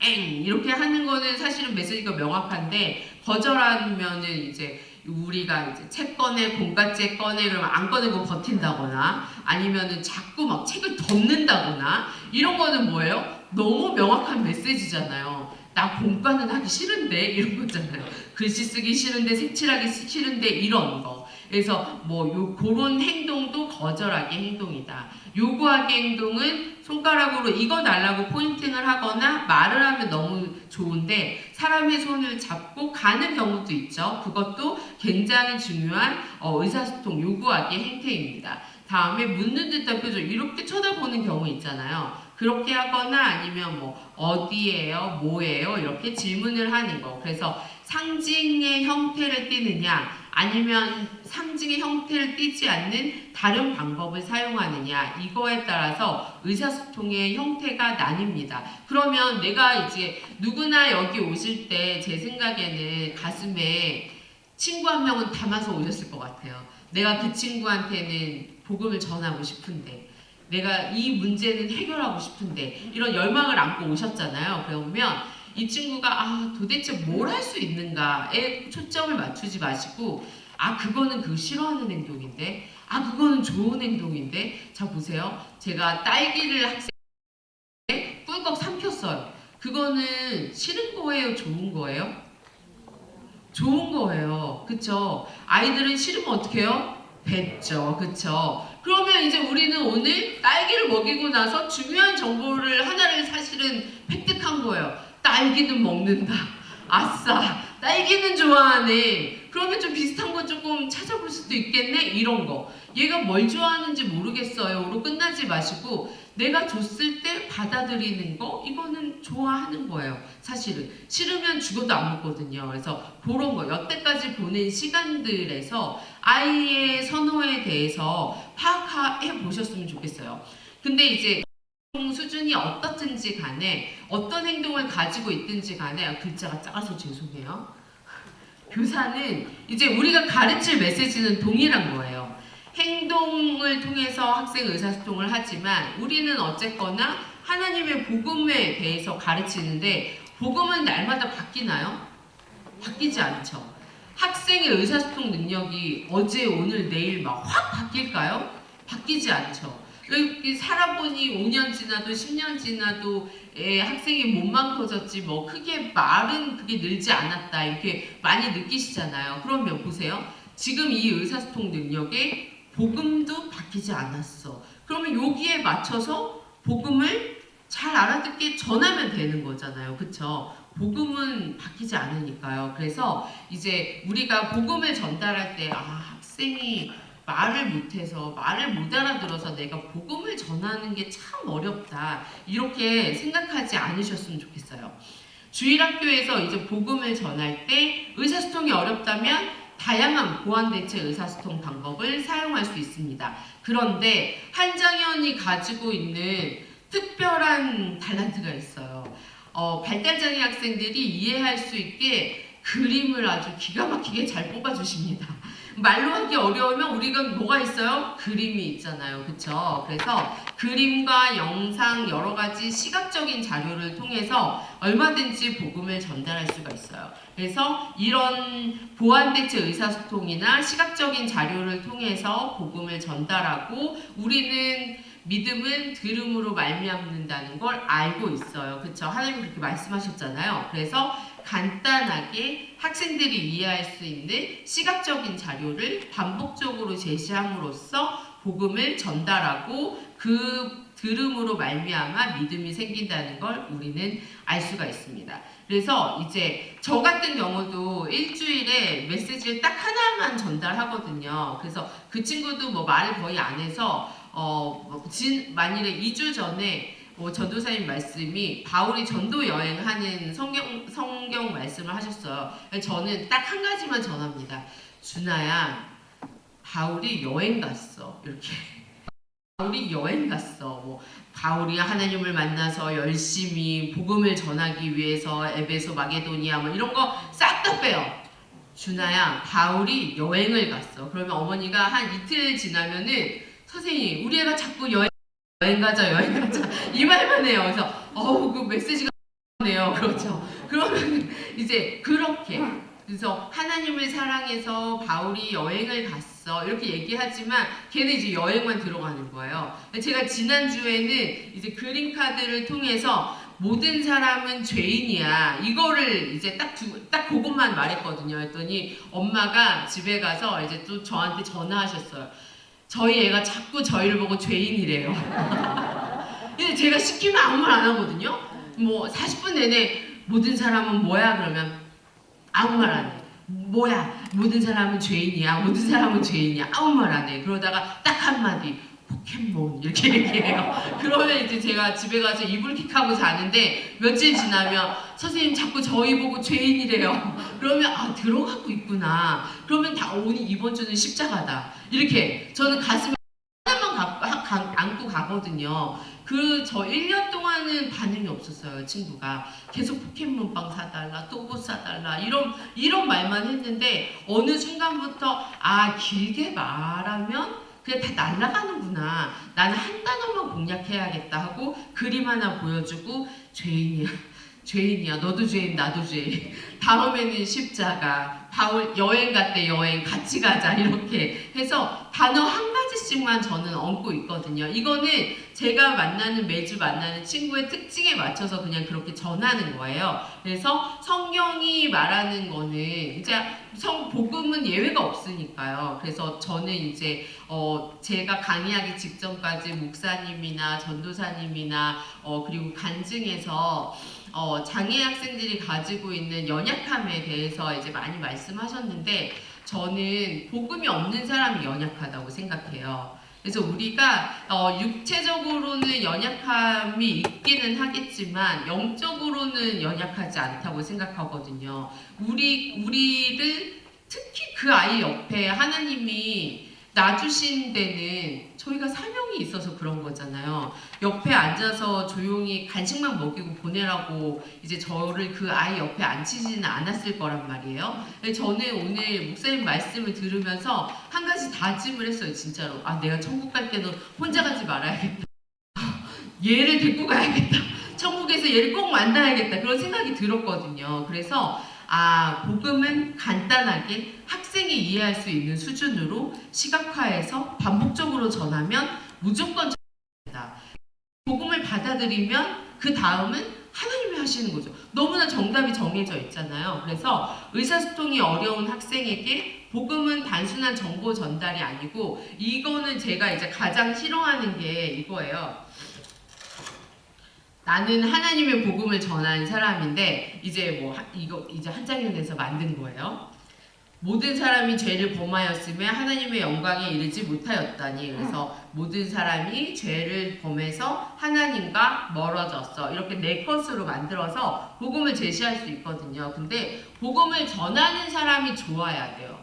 Speaker 1: 이렇게 하는 거는 사실은 메시지가 명확한데 거절하면은 이제 우리가 이제 책 꺼내, 공과제 꺼내 그러면 안 꺼내고 버틴다거나 아니면은 자꾸 막 책을 덮는다거나 이런 거는 뭐예요? 너무 명확한 메시지잖아요. 나 공과는 하기 싫은데 이런 거잖아요. 글씨 쓰기 싫은데 색칠하기 싫은데 이런 거. 그래서 뭐 그런 행동도 거절하기 행동이다. 요구하기 행동은 손가락으로 이거 달라고 포인팅을 하거나 말을 하면 너무 좋은데 사람의 손을 잡고 가는 경우도 있죠. 그것도 굉장히 중요한 의사소통 요구하기 행태입니다. 다음에 묻는 듯한 표정 이렇게 쳐다보는 경우 있잖아요. 그렇게 하거나 아니면 뭐 어디예요? 뭐예요? 이렇게 질문을 하는 거. 그래서 상징의 형태를 띠느냐 아니면 상징의 형태를 띠지 않는 다른 방법을 사용하느냐 이거에 따라서 의사소통의 형태가 나뉩니다. 그러면 내가 이제 누구나 여기 오실 때 제 생각에는 가슴에 친구 한 명은 담아서 오셨을 것 같아요. 내가 그 친구한테는 복음을 전하고 싶은데 내가 이 문제는 해결하고 싶은데 이런 열망을 안고 오셨잖아요. 그러면 이 친구가 도대체 뭘 할 수 있는가에 초점을 맞추지 마시고 그거는 그 싫어하는 행동인데 그거는 좋은 행동인데 자 보세요. 제가 딸기를 학생에 꿀꺽 삼켰어요. 그거는 싫은 거예요? 좋은 거예요? 좋은 거예요. 그쵸? 아이들은 싫으면 어떻게 해요? 뱉죠. 그쵸? 그러면 이제 우리는 오늘 딸기를 먹이고 나서 중요한 정보를 하나를 사실은 획득한 거예요. 딸기는 먹는다. 아싸, 딸기는 좋아하네. 그러면 좀 비슷한 거 조금 찾아볼 수도 있겠네. 이런 거. 얘가 뭘 좋아하는지 모르겠어요.로 끝나지 마시고 내가 줬을 때 받아들이는 거 이거는 좋아하는 거예요. 사실은 싫으면 죽어도 안 먹거든요. 그래서 그런 거 여태까지 보낸 시간들에서 아이의 선호에 대해서 파악해 보셨으면 좋겠어요. 근데 이제 수준이 어떻든지 간에 어떤 행동을 가지고 있든지 간에 글자가 작아서 죄송해요. 교사는 이제 우리가 가르칠 메시지는 동일한 거예요. 행동을 통해서 학생 의사소통을 하지만 우리는 어쨌거나 하나님의 복음에 대해서 가르치는데 복음은 날마다 바뀌나요? 바뀌지 않죠. 학생의 의사소통 능력이 어제 오늘 내일 막 확 바뀔까요? 바뀌지 않죠. 살아보니 5년 지나도 10년 지나도 학생이 몸만 커졌지 뭐 크게 말은 그게 늘지 않았다 이렇게 많이 느끼시잖아요. 그러면 보세요. 지금 이 의사소통 능력에 복음도 바뀌지 않았어. 그러면 여기에 맞춰서 복음을 잘 알아듣게 전하면 되는 거잖아요. 그쵸? 복음은 바뀌지 않으니까요. 그래서 이제 우리가 복음을 전달할 때 학생이 말을 못해서 말을 못 알아들어서 내가 복음을 전하는 게 참 어렵다 이렇게 생각하지 않으셨으면 좋겠어요. 주일학교에서 이제 복음을 전할 때 의사소통이 어렵다면 다양한 보완대체 의사소통 방법을 사용할 수 있습니다. 그런데 한장현이 가지고 있는 특별한 탤런트가 있어요. 발달장애 학생들이 이해할 수 있게 그림을 아주 기가 막히게 잘 뽑아주십니다. 말로 하기 어려우면 우리가 뭐가 있어요? 그림이 있잖아요. 그쵸? 그래서 그림과 영상 여러 가지 시각적인 자료를 통해서 얼마든지 복음을 전달할 수가 있어요. 그래서 이런 보완대체 의사소통이나 시각적인 자료를 통해서 복음을 전달하고 우리는 믿음은 들음으로 말미암는다는 걸 알고 있어요. 그쵸? 하나님 그렇게 말씀하셨잖아요. 그래서 간단하게 학생들이 이해할 수 있는 시각적인 자료를 반복적으로 제시함으로써 복음을 전달하고 그 들음으로 말미암아 믿음이 생긴다는 걸 우리는 알 수가 있습니다. 그래서 이제 저 같은 경우도 일주일에 메시지를 딱 하나만 전달하거든요. 그래서 그 친구도 뭐 말을 거의 안 해서 만일에 2주 전에 전도사님 말씀이 바울이 전도 여행하는 성경 말씀을 하셨어요. 저는 딱 한 가지만 전합니다. 준아야, 바울이 여행 갔어. 이렇게. 바울이 여행 갔어. 바울이 하나님을 만나서 열심히 복음을 전하기 위해서 에베소, 마게도니아 이런 거 싹 다 빼요. 준아야, 바울이 여행을 갔어. 그러면 어머니가 한 이틀 지나면은 선생님, 우리 애가 자꾸 여행 가자 이 말만 해요. 그래서 그 메시지가 네요. 그렇죠. 그러면 이제 그렇게 그래서 하나님을 사랑해서 바울이 여행을 갔어 이렇게 얘기하지만 걔는 이제 여행만 들어가는 거예요. 제가 지난주에는 이제 그림 카드를 통해서 모든 사람은 죄인이야 이거를 이제 딱 그것만 말했거든요. 했더니 엄마가 집에 가서 이제 또 저한테 전화하셨어요. 저희 애가 자꾸 저희를 보고 죄인이래요. 근데 제가 시키면 아무 말 안 하거든요. 40분 내내 모든 사람은 뭐야 그러면 아무 말 안 해. 뭐야 모든 사람은 죄인이야. 모든 사람은 죄인이야. 아무 말 안 해. 그러다가 딱 한마디 포켓몬 이렇게 얘기해요. 그러면 이제 제가 집에 가서 이불킥하고 자는데 며칠 지나면 선생님 자꾸 저희 보고 죄인이래요. 그러면 들어가고 있구나. 그러면 오늘 이번 주는 십자가다. 이렇게 저는 가슴에 하나만 안고 가거든요. 저 1년 동안은 반응이 없었어요. 친구가 계속 포켓몬빵 사달라, 또봇 사달라 이런 말만 했는데 어느 순간부터 길게 말하면 그냥 다 날아가는구나. 나는 한 단어만 공략해야겠다 하고 그림 하나 보여주고 죄인이야. 너도 죄인, 나도 죄인. 다음에는 십자가. 바울 여행 갔대. 여행 같이 가자. 이렇게 해서 단어 한 가지씩만 저는 얹고 있거든요. 이거는 제가 매주 만나는 친구의 특징에 맞춰서 그냥 그렇게 전하는 거예요. 그래서 성경이 말하는 거는 이제 복음은 예외가 없으니까요. 그래서 저는 이제 제가 강의하기 직전까지 목사님이나 전도사님이나 그리고 간증에서 장애 학생들이 가지고 있는 연약함에 대해서 이제 많이 말씀하셨는데 저는 복음이 없는 사람이 연약하다고 생각해요. 그래서 우리가 육체적으로는 연약함이 있기는 하겠지만 영적으로는 연약하지 않다고 생각하거든요. 우리를 특히 그 아이 옆에 하나님이 놔주신 데는 저희가 사명이 있어서 그런 거잖아요. 옆에 앉아서 조용히 간식만 먹이고 보내라고 이제 저를 그 아이 옆에 앉히지는 않았을 거란 말이에요. 저는 오늘 목사님 말씀을 들으면서 한 가지 다짐을 했어요. 진짜로. 내가 천국 갈 때는 혼자 가지 말아야겠다. 얘를 데리고 가야겠다. 천국에서 얘를 꼭 만나야겠다. 그런 생각이 들었거든요. 그래서 복음은 간단하게 학생이 이해할 수 있는 수준으로 시각화해서 반복적으로 전하면 무조건 전합니다. 복음을 받아들이면 그 다음은 하나님이 하시는 거죠. 너무나 정답이 정해져 있잖아요. 그래서 의사소통이 어려운 학생에게 복음은 단순한 정보 전달이 아니고 이거는 제가 이제 가장 싫어하는 게 이거예요. 나는 하나님의 복음을 전하는 사람인데 이제 이거 이제 한장년에서 만든 거예요. 모든 사람이 죄를 범하였으며 하나님의 영광에 이르지 못하였다니. 그래서 모든 사람이 죄를 범해서 하나님과 멀어졌어. 이렇게 네 컷으로 만들어서 복음을 제시할 수 있거든요. 근데 복음을 전하는 사람이 좋아야 돼요.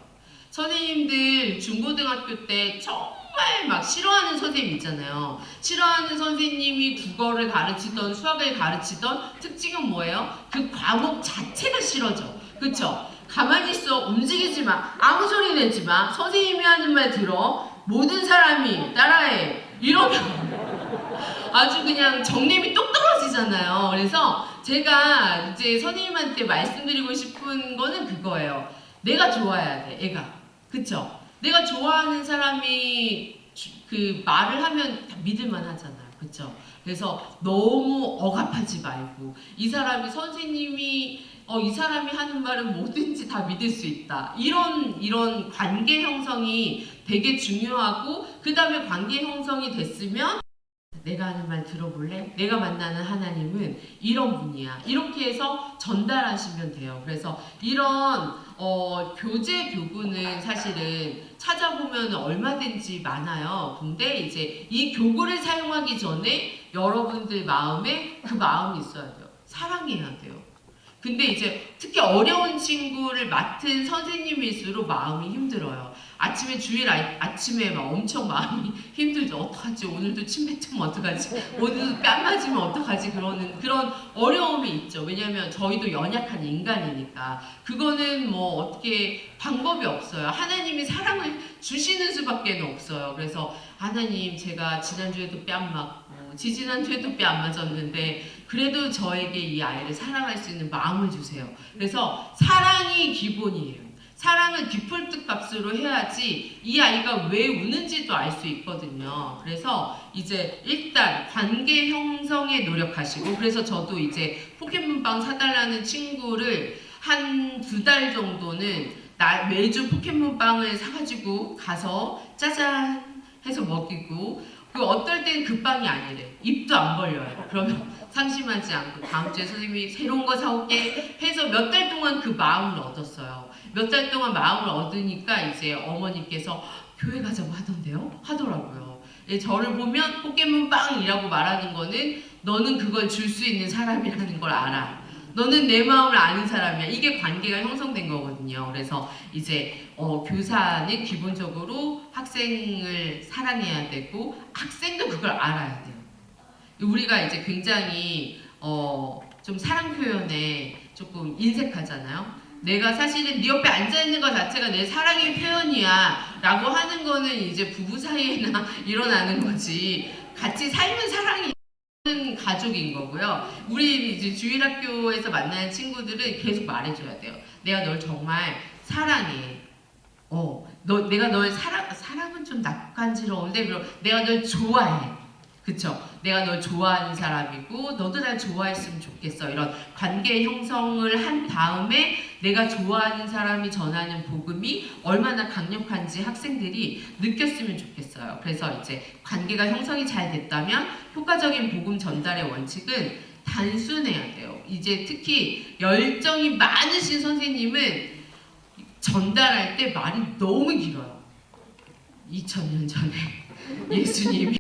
Speaker 1: 선생님들 중고등학교 때 정말 막 싫어하는 선생님 있잖아요. 싫어하는 선생님이 국어를 가르치던 수학을 가르치던 특징은 뭐예요? 그 과목 자체가 싫어져. 그쵸? 가만히 있어. 움직이지 마. 아무 소리 내지 마. 선생님이 하는 말 들어. 모든 사람이 따라해. 이러면 아주 그냥 정념이 똑 떨어지잖아요. 그래서 제가 이제 선생님한테 말씀드리고 싶은 거는 그거예요. 내가 좋아야 돼, 애가. 그쵸? 내가 좋아하는 사람이 그 말을 하면 다 믿을만 하잖아요. 그쵸? 그래서 너무 억압하지 말고, 이 사람이 선생님이 이 사람이 하는 말은 뭐든지 다 믿을 수 있다. 이런 관계 형성이 되게 중요하고, 그 다음에 관계 형성이 됐으면 내가 하는 말 들어볼래? 내가 만나는 하나님은 이런 분이야. 이렇게 해서 전달하시면 돼요. 그래서 이런 교제 교구는 사실은 찾아보면 얼마든지 많아요. 근데 이제 이 교구를 사용하기 전에 여러분들 마음에 그 마음이 있어야 돼요. 사랑해야 돼요. 근데 이제 특히 어려운 친구를 맡은 선생님일수록 마음이 힘들어요. 아침에 주일 아침에 막 엄청 마음이 힘들죠. 어떡하지? 오늘도 침 뱉으면 어떡하지? 오늘도 뺨 맞으면 어떡하지? 그런 어려움이 있죠. 왜냐하면 저희도 연약한 인간이니까. 그거는 뭐 어떻게 방법이 없어요. 하나님이 사랑을 주시는 수밖에 없어요. 그래서 하나님, 제가 지난주에도 뺨 맞고 지지난주에도 뺨 안 맞았는데 그래도 저에게 이 아이를 사랑할 수 있는 마음을 주세요. 그래서 사랑이 기본이에요. 사랑을 디폴트 값으로 해야지 이 아이가 왜 우는지도 알 수 있거든요. 그래서 이제 일단 관계 형성에 노력하시고, 그래서 저도 이제 포켓몬빵 사달라는 친구를 한 2달 정도는 매주 포켓몬빵을 사가지고 가서 짜잔 해서 먹이고, 그 어떨 때는 그 빵이 아니래. 입도 안 벌려요. 그러면 상심하지 않고 다음 주에 선생님이 새로운 거 사올게 해서 몇 달 동안 그 마음을 얻었어요. 몇 달 동안 마음을 얻으니까 이제 어머니께서 교회 가자고 하더라고요. 저를 보면 포켓몬빵이라고 말하는 거는 너는 그걸 줄 수 있는 사람이라는 걸 알아. 너는 내 마음을 아는 사람이야. 이게 관계가 형성된 거거든요. 그래서 이제 교사는 기본적으로 학생을 사랑해야 되고 학생도 그걸 알아야 돼요. 우리가 이제 굉장히 좀 사랑 표현에 조금 인색하잖아요. 내가 사실은 네 옆에 앉아있는 것 자체가 내 사랑의 표현이야 라고 하는 거는 이제 부부 사이에나 일어나는 거지, 같이 살면 사랑이 가족인 거고요. 우리 이제 주일학교에서 만나는 친구들은 계속 말해줘야 돼요. 내가 널 정말 사랑해. 내가 널 사랑은 좀 낯간지러운데, 그럼 내가 널 좋아해. 그쵸? 내가 널 좋아하는 사람이고 너도 날 좋아했으면 좋겠어. 이런 관계 형성을 한 다음에 내가 좋아하는 사람이 전하는 복음이 얼마나 강력한지 학생들이 느꼈으면 좋겠어요. 그래서 이제 관계가 형성이 잘 됐다면 효과적인 복음 전달의 원칙은 단순해야 돼요. 이제 특히 열정이 많으신 선생님은 전달할 때 말이 너무 길어요. 2000년 전에 예수님이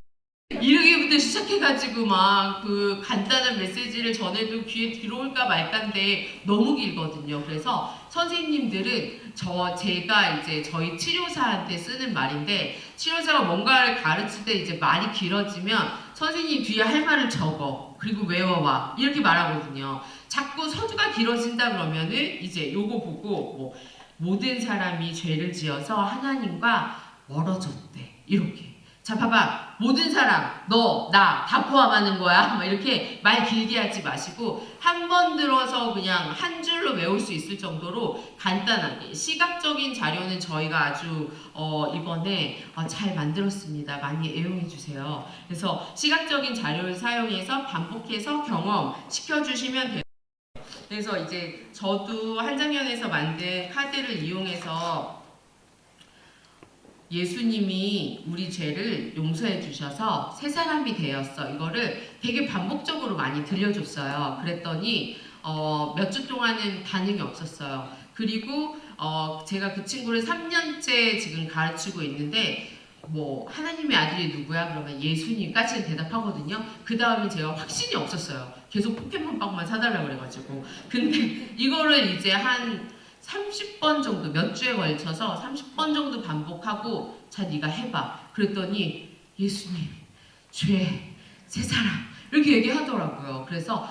Speaker 1: 이르기부터 시작해가지고 막 그 간단한 메시지를 전해도 귀에 들어올까 말까인데 너무 길거든요. 그래서 선생님들은 제가 이제 저희 치료사한테 쓰는 말인데, 치료사가 뭔가를 가르칠 때 이제 말이 길어지면 선생님 뒤에 할 말을 적어. 그리고 외워와. 이렇게 말하거든요. 자꾸 서두가 길어진다 그러면은 이제 요거 보고 뭐 모든 사람이 죄를 지어서 하나님과 멀어졌대. 이렇게. 자, 봐봐. 모든 사람, 너, 나 다 포함하는 거야. 막 이렇게 말 길게 하지 마시고 한 번 들어서 그냥 한 줄로 외울 수 있을 정도로 간단하게. 시각적인 자료는 저희가 아주 이번에 잘 만들었습니다. 많이 애용해 주세요. 그래서 시각적인 자료를 사용해서 반복해서 경험시켜 주시면 돼요. 그래서 이제 저도 한장년에서 만든 카드를 이용해서 예수님이 우리 죄를 용서해 주셔서 새 사람이 되었어. 이거를 되게 반복적으로 많이 들려줬어요. 그랬더니 몇 주 동안은 반응이 없었어요. 그리고 제가 그 친구를 3년째 지금 가르치고 있는데 뭐 하나님의 아들이 누구야? 그러면 예수님까지는 대답하거든요. 그 다음에 제가 확신이 없었어요. 계속 포켓몬빵만 사달라고 그래가지고. 근데 이거를 이제 한 30번 정도, 몇 주에 걸쳐서 30번 정도 반복하고 자 네가 해봐. 그랬더니 예수님, 죄, 세 사람 이렇게 얘기하더라고요. 그래서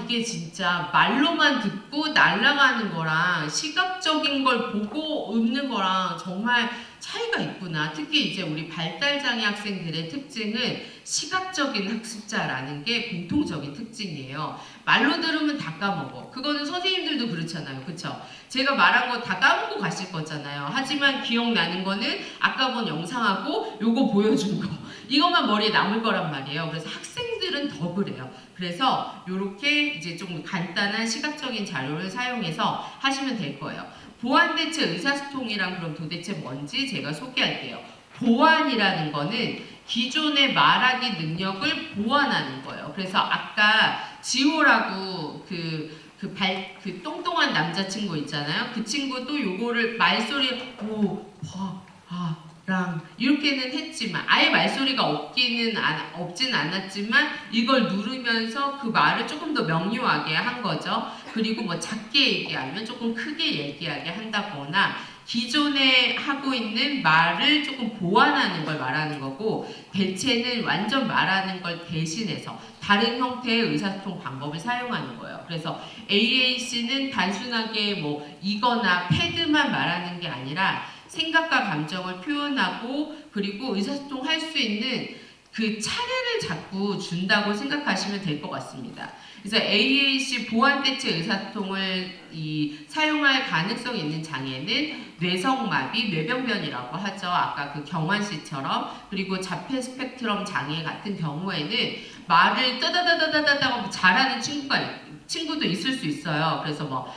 Speaker 1: 이게 진짜 말로만 듣고 날아가는 거랑 시각적인 걸 보고 읊는 거랑 정말 차이가 있구나. 특히 이제 우리 발달장애 학생들의 특징은 시각적인 학습자라는 게 공통적인 특징이에요. 말로 들으면 다 까먹어. 그거는 선생님들도 그렇잖아요. 그쵸? 제가 말한 거 다 까먹고 가실 거잖아요. 하지만 기억나는 거는 아까 본 영상하고 요거 보여준 거. 이것만 머리에 남을 거란 말이에요. 그래서 학생들은 더 그래요. 그래서 요렇게 이제 좀 간단한 시각적인 자료를 사용해서 하시면 될 거예요. 보완대체 의사소통이란 그럼 도대체 뭔지 제가 소개할게요. 보완이라는 거는 기존의 말하기 능력을 보완하는 거예요. 그래서 아까 지호라고 그 똥똥한 남자친구 있잖아요. 그 친구도 요거를 말소리 랑 이렇게는 했지만 아예 말소리가 없진 않았지만 이걸 누르면서 그 말을 조금 더 명료하게 한 거죠. 그리고 뭐 작게 얘기하면 조금 크게 얘기하게 한다거나 기존에 하고 있는 말을 조금 보완하는 걸 말하는 거고, 대체는 완전 말하는 걸 대신해서 다른 형태의 의사소통 방법을 사용하는 거예요. 그래서 AAC는 단순하게 뭐 이거나 패드만 말하는 게 아니라 생각과 감정을 표현하고 그리고 의사소통할 수 있는 그 차례를 자꾸 준다고 생각하시면 될 것 같습니다. 그래서 AAC 보완대체 의사소통을 사용할 가능성이 있는 장애는 뇌성마비, 뇌병변이라고 하죠. 아까 그 경환 씨처럼. 그리고 자폐 스펙트럼 장애 같은 경우에는 말을 따다다다다다다 잘하는 친구도 있을 수 있어요. 그래서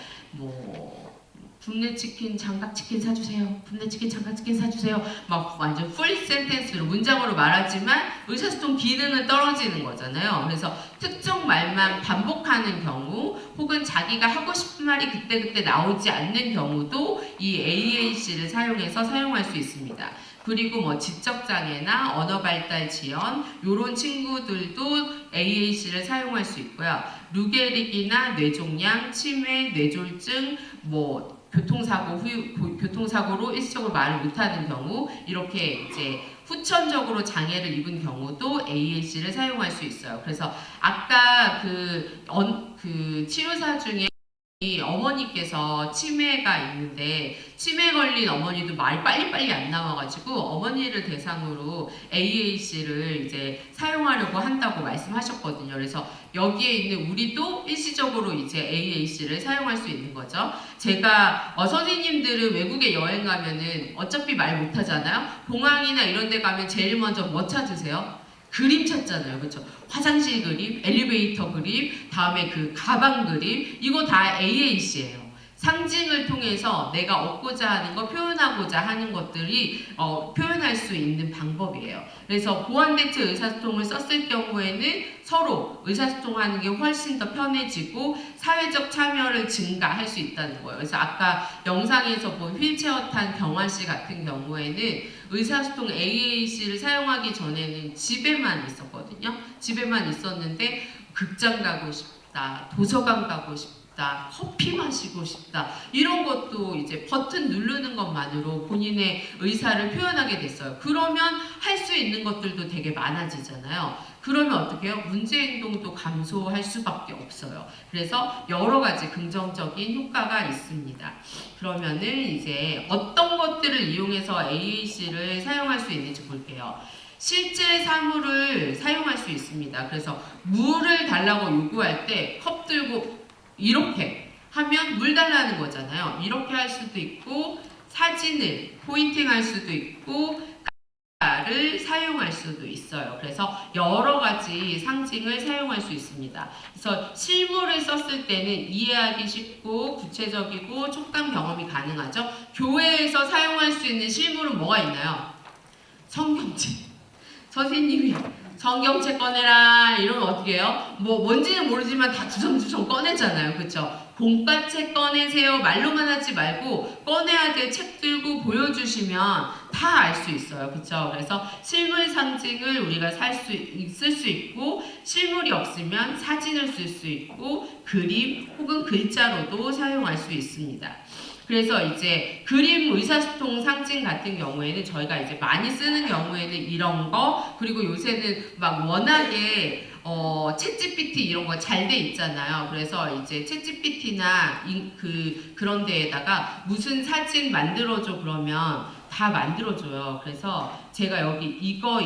Speaker 1: 굽네 치킨 장갑치킨 사주세요. 굽네 치킨 장갑치킨 사주세요. 막 완전 풀 센텐스로 문장으로 말하지만 의사소통 기능은 떨어지는 거잖아요. 그래서 특정 말만 반복하는 경우 혹은 자기가 하고 싶은 말이 그때그때 나오지 않는 경우도 이 AAC를 사용해서 사용할 수 있습니다. 그리고 뭐 지적장애나 언어발달 지연 이런 친구들도 AAC를 사용할 수 있고요. 루게릭이나 뇌종양, 치매, 뇌졸중, 교통사고로 일시적으로 말을 못하는 경우 이렇게 이제 후천적으로 장애를 입은 경우도 AAC를 사용할 수 있어요. 그래서 아까 그 치료사 중에 어머니께서 치매가 있는데 치매 걸린 어머니도 말이 빨리빨리 안 나와가지고 어머니를 대상으로 AAC를 이제 사용하려고 한다고 말씀하셨거든요. 그래서 여기에 있는 우리도 일시적으로 이제 AAC를 사용할 수 있는 거죠. 제가 선생님들은 외국에 여행 가면은 어차피 말 못하잖아요. 공항이나 이런 데 가면 제일 먼저 뭐 찾으세요? 그림 찾잖아요. 그렇죠? 화장실 그림, 엘리베이터 그림, 다음에 그 가방 그림, 이거 다 AAC예요. 상징을 통해서 내가 얻고자 하는 거, 표현하고자 하는 것들이 표현할 수 있는 방법이에요. 그래서 보완대체 의사소통을 썼을 경우에는 서로 의사소통하는 게 훨씬 더 편해지고 사회적 참여를 증가할 수 있다는 거예요. 그래서 아까 영상에서 본 휠체어 탄 경환 씨 같은 경우에는 의사소통 AAC를 사용하기 전에는 집에만 있었거든요. 집에만 있었는데 극장 가고 싶다, 도서관 가고 싶다, 커피 마시고 싶다, 이런 것도 이제 버튼 누르는 것만으로 본인의 의사를 표현하게 됐어요. 그러면 할 수 있는 것들도 되게 많아지잖아요. 그러면 어떻게 해요? 문제행동도 감소할 수밖에 없어요. 그래서 여러 가지 긍정적인 효과가 있습니다. 그러면은 이제 어떤 것들을 이용해서 AAC를 사용할 수 있는지 볼게요. 실제 사물을 사용할 수 있습니다. 그래서 물을 달라고 요구할 때 컵 들고 이렇게 하면 물 달라는 거잖아요. 이렇게 할 수도 있고 사진을 포인팅할 수도 있고 를 사용할 수도 있어요. 그래서 여러 가지 상징을 사용할 수 있습니다. 그래서 실물을 썼을 때는 이해하기 쉽고 구체적이고 촉감 경험이 가능하죠. 교회에서 사용할 수 있는 실물은 뭐가 있나요? 성경책. 선생님이 성경책 꺼내라 이러면 어떻게 해요? 뭐 뭔지는 모르지만 다 주섬주섬 꺼내잖아요. 그쵸? 공과책 꺼내세요. 말로만 하지 말고 꺼내야 될 책 들고 보여주시면 다 알 수 있어요. 그쵸? 그래서 실물 상징을 우리가 쓸 수 있고 실물이 없으면 사진을 쓸 수 있고 그림 혹은 글자로도 사용할 수 있습니다. 그래서 이제 그림 의사소통 상징 같은 경우에는 저희가 이제 많이 쓰는 경우에는 이런 거 그리고 요새는 막 워낙에 챗GPT 이런 거 잘 돼 있잖아요. 그래서 이제 챗GPT나 그런 데에다가 무슨 사진 만들어줘 그러면 다 만들어줘요. 그래서 제가 여기 이거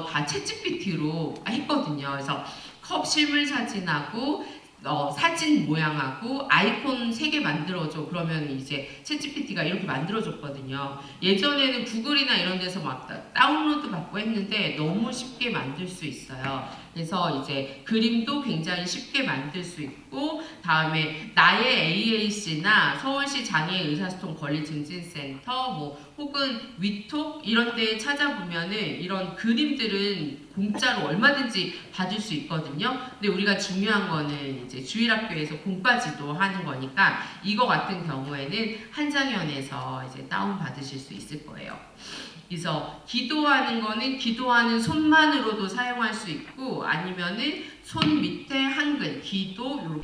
Speaker 1: 다 챗GPT로 했거든요. 그래서 컵 실물 사진하고 사진 모양하고 아이콘 3개 만들어줘. 그러면 이제 챗GPT가 이렇게 만들어줬거든요. 예전에는 구글이나 이런 데서 막 다운로드 받고 했는데 너무 쉽게 만들 수 있어요. 그래서 이제 그림도 굉장히 쉽게 만들 수 있고 다음에 나의 AAC나 서울시 장애인 의사소통 권리증진센터 뭐 혹은 위톡 이런 데 찾아보면은 이런 그림들은 공짜로 얼마든지 받을 수 있거든요. 근데 우리가 중요한 거는 이제 주일학교에서 공과지도 하는 거니까 이거 같은 경우에는 한장연에서 이제 다운 받으실 수 있을 거예요. 그래서 기도하는 거는 기도하는 손만으로도 사용할 수 있고 아니면은 손 밑에 한글 기도 이렇게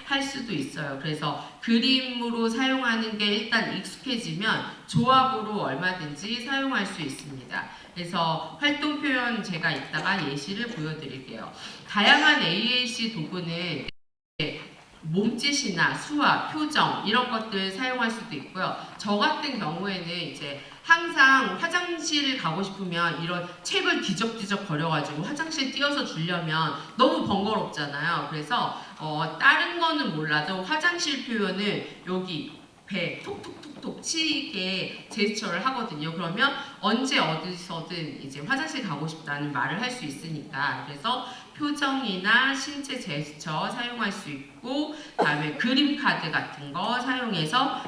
Speaker 1: 할 수도 있어요. 그래서 그림으로 사용하는 게 일단 익숙해지면 조합으로 얼마든지 사용할 수 있습니다. 그래서 활동 표현 제가 이따가 예시를 보여드릴게요. 다양한 AAC 도구는 몸짓이나 수화, 표정 이런 것들 사용할 수도 있고요. 저 같은 경우에는 이제 항상 화장실 가고 싶으면 이런 책을 뒤적뒤적 거려가지고 화장실 띄워서 주려면 너무 번거롭잖아요. 그래서 다른 거는 몰라도 화장실 표현을 여기 배 톡톡톡톡 치게 제스처를 하거든요. 그러면 언제 어디서든 이제 화장실 가고 싶다는 말을 할 수 있으니까 그래서 표정이나 신체 제스처 사용할 수 있고 다음에 그림 카드 같은 거 사용해서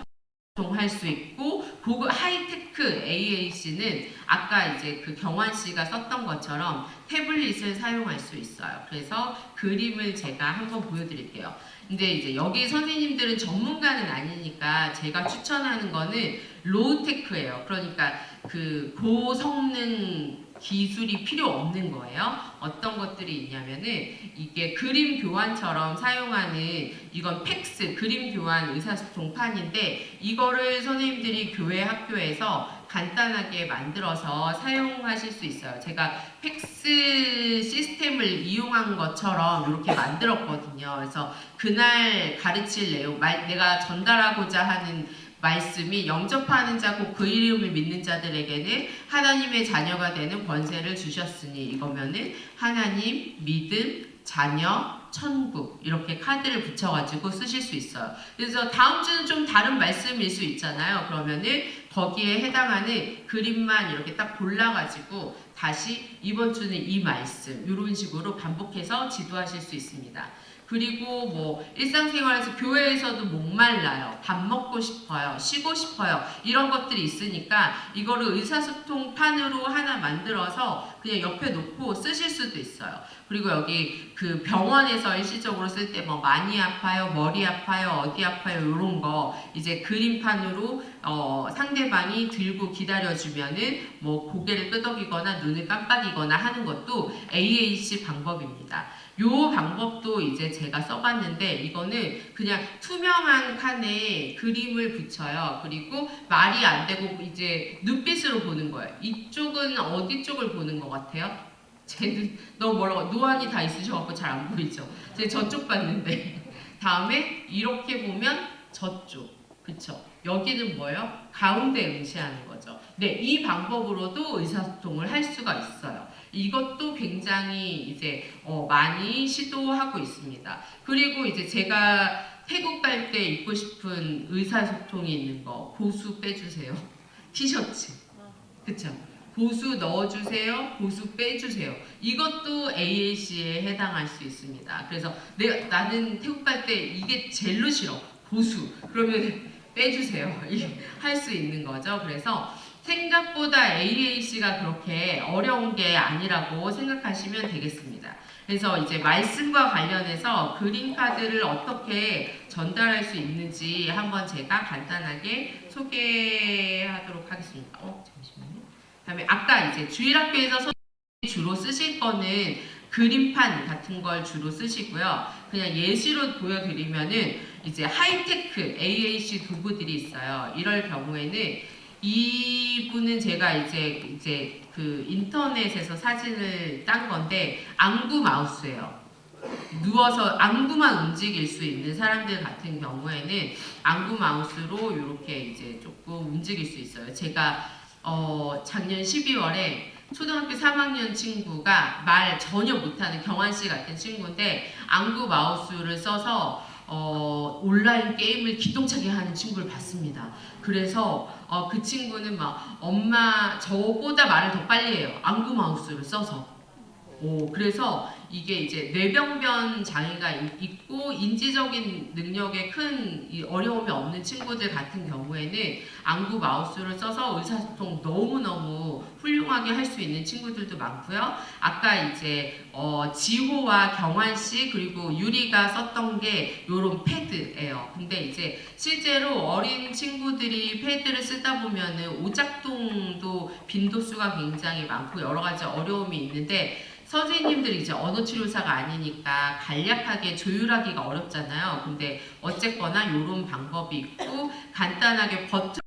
Speaker 1: 할 수 있고 고급 하이테크 AAC는 아까 이제 그 경환 씨가 썼던 것처럼 태블릿을 사용할 수 있어요. 그래서 그림을 제가 한번 보여드릴게요. 근데 이제 여기 선생님들은 전문가는 아니니까 제가 추천하는 거는 로우테크예요. 그러니까 그 고성능 기술이 필요 없는 거예요. 어떤 것들이 있냐면은 이게 그림 교환처럼 사용하는 이건 팩스 그림 교환 의사소통판인데 이거를 선생님들이 교회 학교에서 간단하게 만들어서 사용하실 수 있어요. 제가 팩스 시스템을 이용한 것처럼 이렇게 만들었거든요. 그래서 그날 가르칠 내용, 내가 전달하고자 하는 말씀이 영접하는 자 곧 그 이름을 믿는 자들에게는 하나님의 자녀가 되는 권세를 주셨으니 이거면은 하나님, 믿음, 자녀, 천국 이렇게 카드를 붙여가지고 쓰실 수 있어요. 그래서 다음 주는 좀 다른 말씀일 수 있잖아요. 그러면은 거기에 해당하는 그림만 이렇게 딱 골라가지고 다시 이번 주는 이 말씀 이런 식으로 반복해서 지도하실 수 있습니다. 그리고 뭐 일상생활에서 교회에서도 목말라요. 밥 먹고 싶어요. 쉬고 싶어요. 이런 것들이 있으니까 이거를 의사소통판으로 하나 만들어서 그냥 옆에 놓고 쓰실 수도 있어요. 그리고 여기 그 병원에서 일시적으로 쓸 때 뭐 많이 아파요, 머리 아파요, 어디 아파요 이런 거 이제 그림판으로 상대방이 들고 기다려주면은 뭐 고개를 끄덕이거나 눈을 깜빡이거나 하는 것도 AAC 방법입니다. 요 방법도 이제 제가 써봤는데 이거는 그냥 투명한 칸에 그림을 붙여요. 그리고 말이 안 되고 이제 눈빛으로 보는 거예요. 이쪽은 어디 쪽을 보는 것 같아요? 쟤는 너무 멀어 노안이 다 있으셔갖고 잘 안 보이죠? 제 저쪽 봤는데 다음에 이렇게 보면 저쪽 그쵸? 여기는 뭐예요? 가운데 응시하는 거죠. 네, 이 방법으로도 의사소통을 할 수가 있어요. 이것도 굉장히 이제 많이 시도하고 있습니다. 그리고 이제 제가 태국 갈 때 입고 싶은 의사소통이 있는 거 고수 빼주세요. 티셔츠 그쵸? 고수 넣어주세요. 고수 빼주세요. 이것도 AAC에 해당할 수 있습니다. 그래서 나는 태국 갈 때 이게 젤로 싫어. 고수. 그러면 빼주세요. 할 수 있는 거죠. 그래서 생각보다 AAC가 그렇게 어려운 게 아니라고 생각하시면 되겠습니다. 그래서 이제 말씀과 관련해서 그림 카드를 어떻게 전달할 수 있는지 한번 제가 간단하게 소개하도록 하겠습니다. 잠시만요. 그다음에 아까 이제 주일학교에서 선생님이 주로 쓰실 거는 그림판 같은 걸 주로 쓰시고요. 그냥 예시로 보여드리면은 이제 하이테크 AAC 도구들이 있어요. 이럴 경우에는 이분은 제가 이제 그 인터넷에서 사진을 딴 건데 안구 마우스예요. 누워서 안구만 움직일 수 있는 사람들 같은 경우에는 안구 마우스로 이렇게 이제 조금 움직일 수 있어요. 제가 작년 12월에 초등학교 3학년 친구가 말 전혀 못하는 경환 씨 같은 친구인데 안구 마우스를 써서 온라인 게임을 기똥차게 하는 친구를 봤습니다. 그래서 그 친구는 막 엄마 저보다 말을 더 빨리 해요. 안구 마우스를 써서. 그래서 이게 이제 뇌병변 장애가 있고 인지적인 능력에 큰 어려움이 없는 친구들 같은 경우에는 안구 마우스를 써서 의사소통 너무너무 훌륭하게 할 수 있는 친구들도 많고요. 아까 이제 지호와 경환 씨 그리고 유리가 썼던 게 요런 패드예요. 근데 이제 실제로 어린 친구들이 패드를 쓰다 보면은 오작동도 빈도수가 굉장히 많고 여러 가지 어려움이 있는데 선생님들이 이제 언어치료사가 아니니까 간략하게 조율하기가 어렵잖아요. 근데 어쨌거나 이런 방법이 있고 간단하게 버튼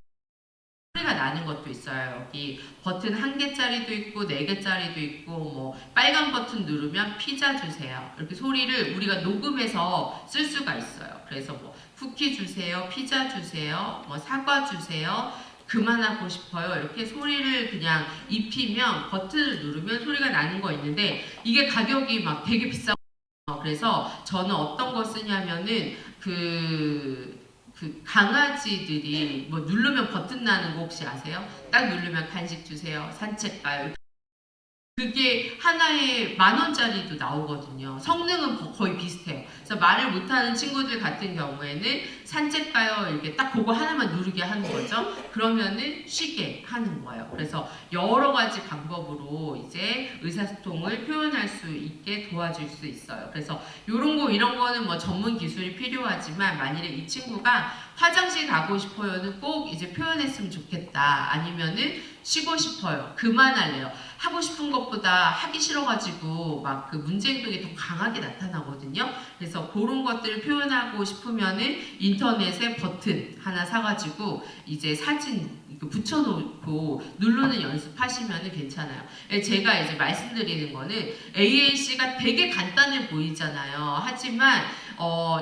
Speaker 1: 소리가 나는 것도 있어요. 여기 버튼 1개짜리도 있고 4개짜리도 있고 뭐 빨간 버튼 누르면 피자 주세요. 이렇게 소리를 우리가 녹음해서 쓸 수가 있어요. 그래서 뭐 쿠키 주세요, 피자 주세요, 뭐 사과 주세요. 그만하고 싶어요. 이렇게 소리를 그냥 입히면 버튼을 누르면 소리가 나는 거 있는데 이게 가격이 막 되게 비싸고 그래서 저는 어떤 거 쓰냐면은 그 강아지들이 뭐 누르면 버튼 나는 거 혹시 아세요? 딱 누르면 간식 주세요. 산책 가요. 그게 하나에 10,000원짜리도 나오거든요. 성능은 거의 비슷해요. 그래서 말을 못하는 친구들 같은 경우에는 산책 가요 이렇게 딱 그거 하나만 누르게 하는 거죠. 그러면은 쉬게 하는 거예요. 그래서 여러 가지 방법으로 이제 의사소통을 표현할 수 있게 도와줄 수 있어요. 그래서 이런 거는 뭐 전문 기술이 필요하지만 만일에 이 친구가 화장실 가고 싶어요는 꼭 이제 표현했으면 좋겠다. 아니면은 쉬고 싶어요. 그만할래요. 하고 싶은 것보다 하기 싫어가지고 막 그 문제행동이 더 강하게 나타나거든요. 그래서 그런 것들을 표현하고 싶으면은 인터넷에 버튼 하나 사가지고 이제 사진 붙여놓고 누르는 연습하시면 괜찮아요. 제가 이제 말씀드리는 거는 AAC가 되게 간단해 보이잖아요. 하지만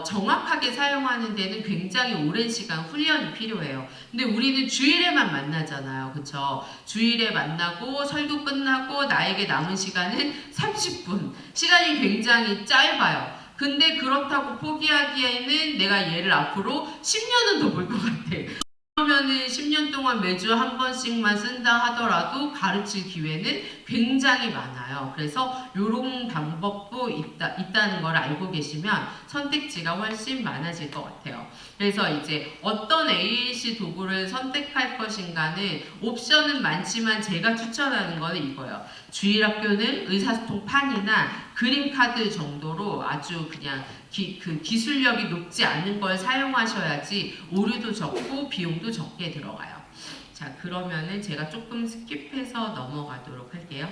Speaker 1: 정확하게 사용하는 데는 굉장히 오랜 시간 훈련이 필요해요. 근데 우리는 주일에만 만나잖아요. 그쵸? 주일에 만나고 설교 끝나고 나에게 남은 시간은 30분. 시간이 굉장히 짧아요. 근데 그렇다고 포기하기에는 내가 얘를 앞으로 10년은 더 볼 것 같아. 그러면은 10년 동안 매주 한 번씩만 쓴다 하더라도 가르칠 기회는 굉장히 많아요. 그래서 이런 방법도 있다는 걸 알고 계시면 선택지가 훨씬 많아질 것 같아요. 그래서 이제 어떤 AAC 도구를 선택할 것인가는 옵션은 많지만 제가 추천하는 거는 이거예요. 주일학교는 의사소통판이나 그림 카드 정도로 아주 그냥 기술력이 높지 않은 걸 사용하셔야지 오류도 적고 비용도 적게 들어가요. 자, 그러면은 제가 조금 스킵해서 넘어가도록 할게요.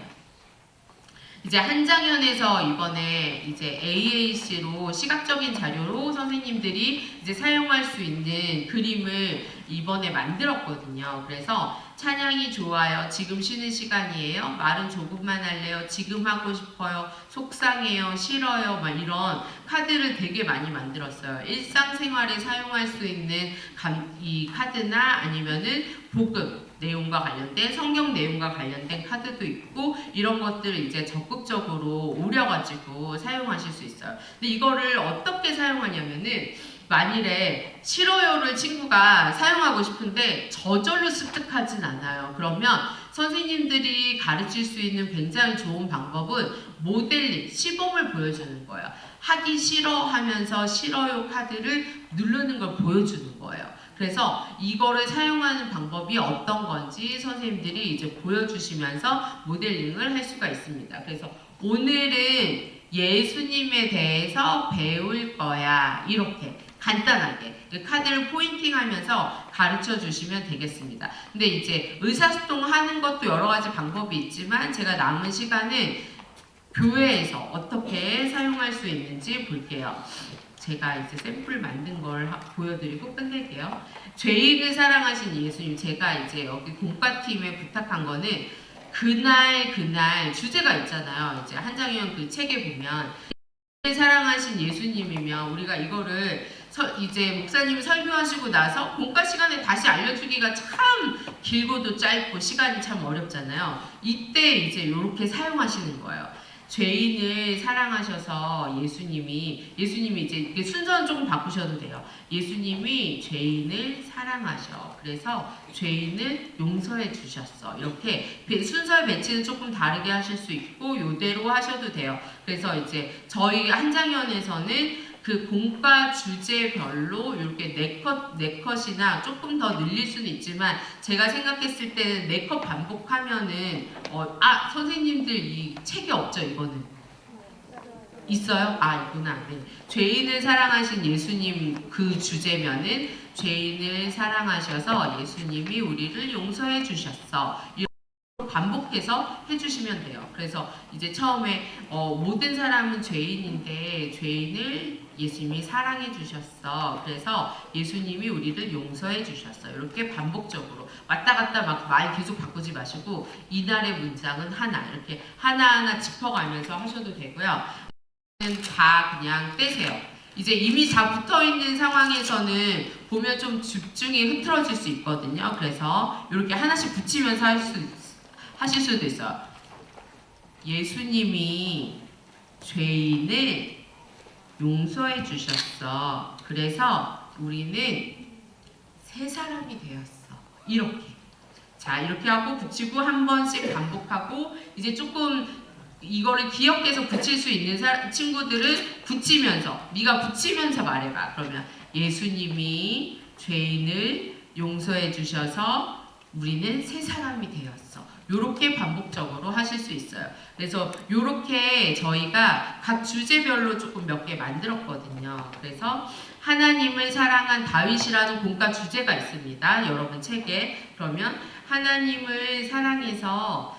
Speaker 1: 이제 한장현에서 이번에 이제 AAC로 시각적인 자료로 선생님들이 이제 사용할 수 있는 그림을 이번에 만들었거든요. 그래서 찬양이 좋아요. 지금 쉬는 시간이에요. 말은 조금만 할래요. 지금 하고 싶어요. 속상해요. 싫어요. 막 이런 카드를 되게 많이 만들었어요. 일상생활에 사용할 수 있는 이 카드나 아니면은 복음 내용과 관련된 성경 내용과 관련된 카드도 있고 이런 것들을 이제 적극적으로 오려가지고 사용하실 수 있어요. 근데 이거를 어떻게 사용하냐면은 만일에 싫어요를 친구가 사용하고 싶은데 저절로 습득하진 않아요. 그러면 선생님들이 가르칠 수 있는 굉장히 좋은 방법은 모델링, 시범을 보여주는 거예요. 하기 싫어 하면서 싫어요 카드를 누르는 걸 보여주는 거예요. 그래서 이거를 사용하는 방법이 어떤 건지 선생님들이 이제 보여주시면서 모델링을 할 수가 있습니다. 그래서 오늘은 예수님에 대해서 배울 거야. 이렇게 간단하게 카드를 포인팅하면서 가르쳐 주시면 되겠습니다. 근데 이제 의사소통 하는 것도 여러 가지 방법이 있지만 제가 남은 시간은 교회에서 어떻게 사용할 수 있는지 볼게요. 제가 이제 샘플 만든 걸 보여드리고 끝낼게요. 죄인을 사랑하신 예수님, 제가 이제 여기 공과팀에 부탁한 거는 그날 주제가 있잖아요. 이제 한장현 그 책에 보면 사랑하신 예수님이면 우리가 이거를 이제 목사님이 설교하시고 나서 공과 시간에 다시 알려주기가 참 길고도 짧고 시간이 참 어렵잖아요. 이때 이제 이렇게 사용하시는 거예요. 죄인을 사랑하셔서 예수님이 이제 이게 순서는 조금 바꾸셔도 돼요. 예수님이 죄인을 사랑하셔. 그래서 죄인을 용서해 주셨어. 이렇게 순서의 배치는 조금 다르게 하실 수 있고 요대로 하셔도 돼요. 그래서 이제 저희 한장현에서는 그 공과 주제별로 이렇게 4컷이나 조금 더 늘릴 수는 있지만 제가 생각했을 때는 4컷 반복하면은 선생님들 이 책이 없죠. 이거는 있어요? 있구나. 네. 죄인을 사랑하신 예수님 그 주제면은 죄인을 사랑하셔서 예수님이 우리를 용서해 주셨어. 반복해서 해주시면 돼요. 그래서 이제 처음에 모든 사람은 죄인인데 죄인을 예수님이 사랑해 주셨어. 그래서 예수님이 우리를 용서해 주셨어. 이렇게 반복적으로 왔다 갔다 막 말 계속 바꾸지 마시고 이날의 문장은 하나 이렇게 하나하나 짚어가면서 하셔도 되고요. 다 그냥 떼세요. 이제 이미 다 붙어있는 상황에서는 보면 좀 집중이 흐트러질 수 있거든요. 그래서 이렇게 하나씩 붙이면서 하실 수도 있어요. 예수님이 죄인을 용서해 주셨어. 그래서 우리는 새 사람이 되었어. 이렇게. 자, 이렇게 하고 붙이고 한 번씩 반복하고 이제 조금 이거를 기억해서 붙일 수 있는 친구들은 붙이면서 네가 붙이면서 말해봐. 그러면 예수님이 죄인을 용서해 주셔서 우리는 새 사람이 되었어. 요렇게 반복적으로 하실 수 있어요. 그래서 요렇게 저희가 각 주제별로 조금 몇 개 만들었거든요. 그래서 하나님을 사랑한 다윗이라는 공과 주제가 있습니다. 여러분 책에. 그러면 하나님을 사랑해서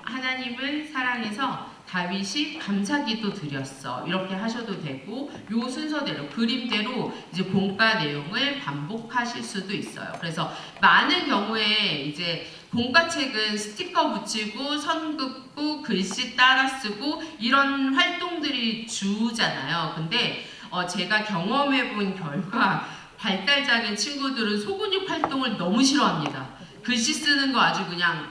Speaker 1: 하나님을 사랑해서 다윗이 감사기도 드렸어. 이렇게 하셔도 되고 요 순서대로 그림대로 이제 공과 내용을 반복하실 수도 있어요. 그래서 많은 경우에 이제 공과책은 스티커 붙이고 선 긋고 글씨 따라 쓰고 이런 활동들이 주잖아요. 근데 제가 경험해 본 결과 발달 작은 친구들은 소근육 활동을 너무 싫어합니다. 글씨 쓰는 거 아주 그냥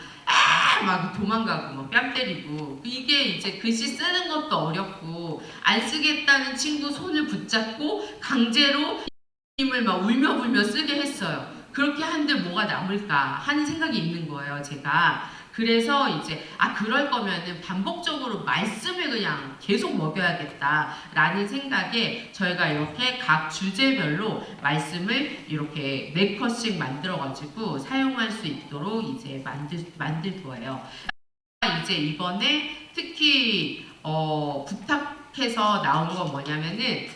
Speaker 1: 막 도망가고 뭐 뺨 때리고 이게 이제 글씨 쓰는 것도 어렵고 안 쓰겠다는 친구 손을 붙잡고 강제로 힘을 막 울며불며 쓰게 했어요. 그렇게 한들 뭐가 남을까 하는 생각이 있는 거예요. 제가 그래서 이제 그럴 거면은 반복적으로 말씀을 그냥 계속 먹여야겠다라는 생각에 저희가 이렇게 각 주제별로 말씀을 이렇게 4컷씩 만들어가지고 사용할 수 있도록 이제 만들 거예요. 이제 이번에 특히 부탁해서 나온 건 뭐냐면은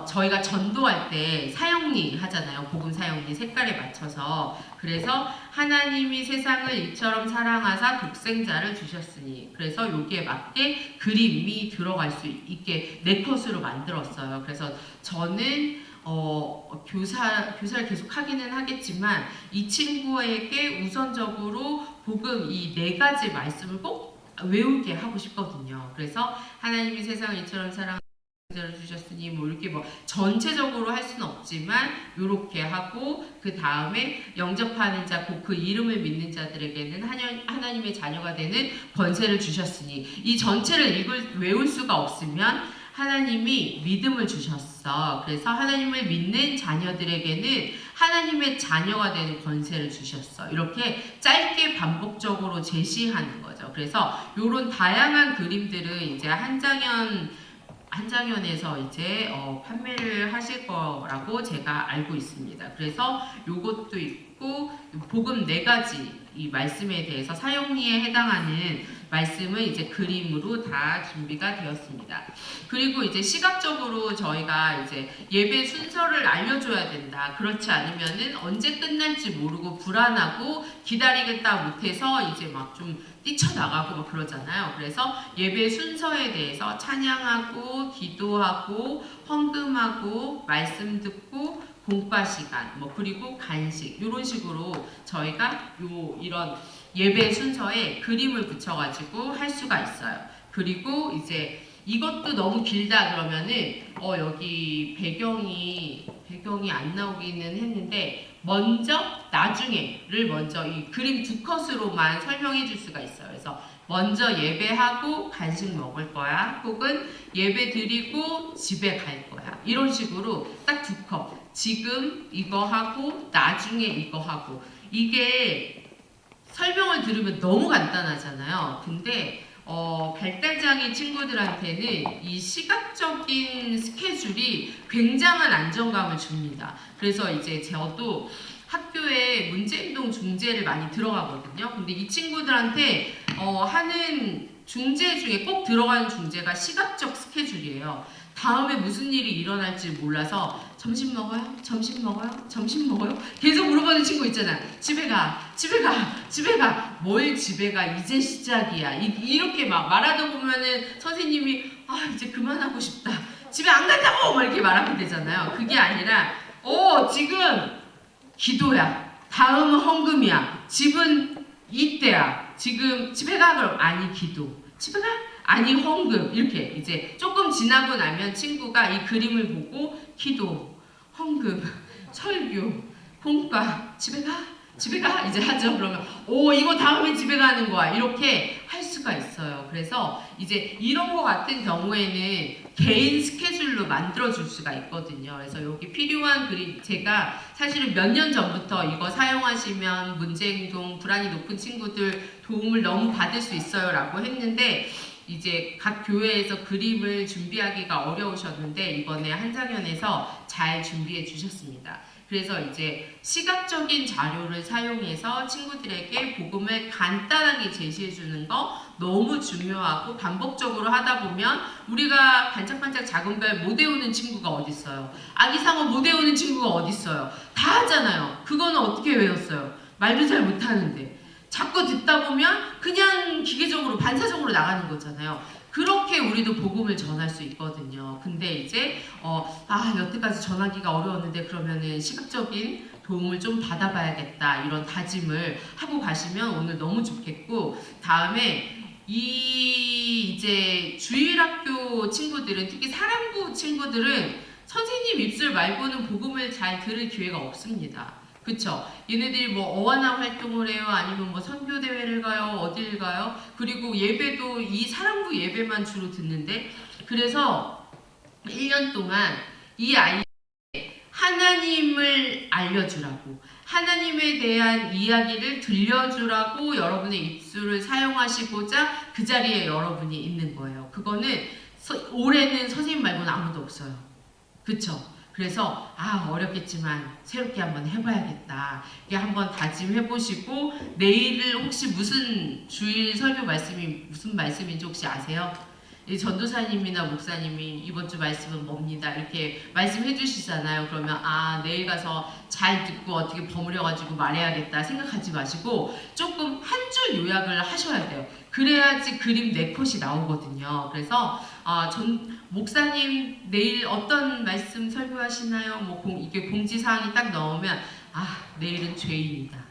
Speaker 1: 저희가 전도할 때 사형리 하잖아요. 복음 사형리 색깔에 맞춰서. 그래서 하나님이 세상을 이처럼 사랑하사 독생자를 주셨으니 그래서 여기에 맞게 그림이 들어갈 수 있게 4컷으로 만들었어요. 그래서 저는 교사를 계속 하기는 하겠지만 이 친구에게 우선적으로 복음 이 4가지 말씀을 꼭 외우게 하고 싶거든요. 그래서 하나님이 세상을 이처럼 사랑하사 를 주셨으니 뭐 이렇게 뭐 전체적으로 할 수는 없지만 이렇게 하고 그 다음에 영접하는 자 곧 그 이름을 믿는 자들에게는 하나님의 자녀가 되는 권세를 주셨으니 이 전체를 외울 수가 없으면 하나님이 믿음을 주셨어. 그래서 하나님을 믿는 자녀들에게는 하나님의 자녀가 되는 권세를 주셨어. 이렇게 짧게 반복적으로 제시하는 거죠. 그래서 이런 다양한 그림들은 이제 한장현 한장현에서 이제 판매를 하실 거라고 제가 알고 있습니다. 그래서 요것도 있고 복음 4가지 이 말씀에 대해서 사용리에 해당하는 말씀은 이제 그림으로 다 준비가 되었습니다. 그리고 이제 시각적으로 저희가 이제 예배 순서를 알려줘야 된다. 그렇지 않으면은 언제 끝날지 모르고 불안하고 기다리겠다 못해서 이제 막 좀 뛰쳐나가고 막 그러잖아요. 그래서 예배 순서에 대해서 찬양하고 기도하고 헌금하고 말씀 듣고 공과 시간 뭐 그리고 간식 이런 식으로 저희가 이런 예배 순서에 그림을 붙여가지고 할 수가 있어요. 그리고 이제 이것도 너무 길다 그러면은 여기 배경이 안 나오기는 했는데 나중에를 먼저 이 그림 2컷으로만 설명해 줄 수가 있어요. 그래서 먼저 예배하고 간식 먹을 거야. 혹은 예배 드리고 집에 갈 거야. 이런 식으로 딱 2컷. 지금 이거 하고 나중에 이거 하고. 이게 설명을 들으면 너무 간단하잖아요. 근데 발달장애 친구들한테는 이 시각적인 스케줄이 굉장한 안정감을 줍니다. 그래서 이제 저도 학교에 문제행동 중재를 많이 들어가거든요. 근데 이 친구들한테 하는 중재 중에 꼭 들어가는 중재가 시각적 스케줄이에요. 다음에 무슨 일이 일어날지 몰라서 점심 먹어요? 점심 먹어요? 점심 먹어요? 계속 물어보는 친구 있잖아. 집에 가. 뭘 집에 가? 이제 시작이야. 이렇게 막 말하다 보면은 선생님이 이제 그만하고 싶다. 집에 안 간다고! 막 이렇게 말하면 되잖아요. 그게 아니라 지금 기도야. 다음은 헌금이야. 집은 이때야. 지금 집에 가. 그럼 아니 기도. 집에 가? 아니 헌금. 이렇게 이제 조금 지나고 나면 친구가 이 그림을 보고 기도, 헌금, 설교, 공과 집에 가 이제 하죠. 그러면 이거 다음에 집에 가는 거야. 이렇게 할 수가 있어요. 그래서 이제 이런 거 같은 경우에는 개인 스케줄로 만들어 줄 수가 있거든요. 그래서 여기 필요한 그림 제가 사실은 몇 년 전부터 이거 사용하시면 문제행동 불안이 높은 친구들 도움을 너무 받을 수 있어요 라고 했는데 이제 각 교회에서 그림을 준비하기가 어려우셨는데 이번에 한장현에서 잘 준비해 주셨습니다. 그래서 이제 시각적인 자료를 사용해서 친구들에게 복음을 간단하게 제시해 주는 거 너무 중요하고 반복적으로 하다 보면 우리가 반짝반짝 작은 별 못 외우는 친구가 어디 있어요? 아기상어 못 외우는 친구가 어디 있어요? 다 하잖아요. 그거는 어떻게 외웠어요? 말도 잘 못하는데 자꾸 듣다 보면 그냥 기계적으로 반사적으로 나가는 거잖아요. 그렇게 우리도 복음을 전할 수 있거든요. 근데 이제 여태까지 전하기가 어려웠는데 그러면은 시각적인 도움을 좀 받아봐야겠다 이런 다짐을 하고 가시면 오늘 너무 좋겠고 다음에 이제 주일학교 친구들은 특히 사랑부 친구들은 선생님 입술 말고는 복음을 잘 들을 기회가 없습니다. 그쵸? 얘네들이 뭐 어와나 활동을 해요? 아니면 뭐 선교대회를 가요? 어딜 가요? 그리고 예배도 이 사랑부 예배만 주로 듣는데 그래서 1년 동안 이 아이에게 하나님을 알려주라고 하나님에 대한 이야기를 들려주라고 여러분의 입술을 사용하시고자 그 자리에 여러분이 있는 거예요. 그거는 올해는 선생님 말고는 아무도 없어요. 그쵸? 그래서 어렵겠지만 새롭게 한번 해봐야겠다. 이게 한번 다짐해보시고 내일을 혹시 무슨 주일 설교 말씀이 무슨 말씀인지 혹시 아세요? 이 전도사님이나 목사님이 이번 주 말씀은 뭡니다. 이렇게 말씀해 주시잖아요. 그러면 내일 가서 잘 듣고 어떻게 버무려가지고 말해야겠다 생각하지 마시고 조금 한 줄 요약을 하셔야 돼요. 그래야지 그림 4컷이 나오거든요. 그래서 목사님 내일 어떤 말씀 설교하시나요? 이게 공지사항이 딱 나오면 내일은 죄인이다.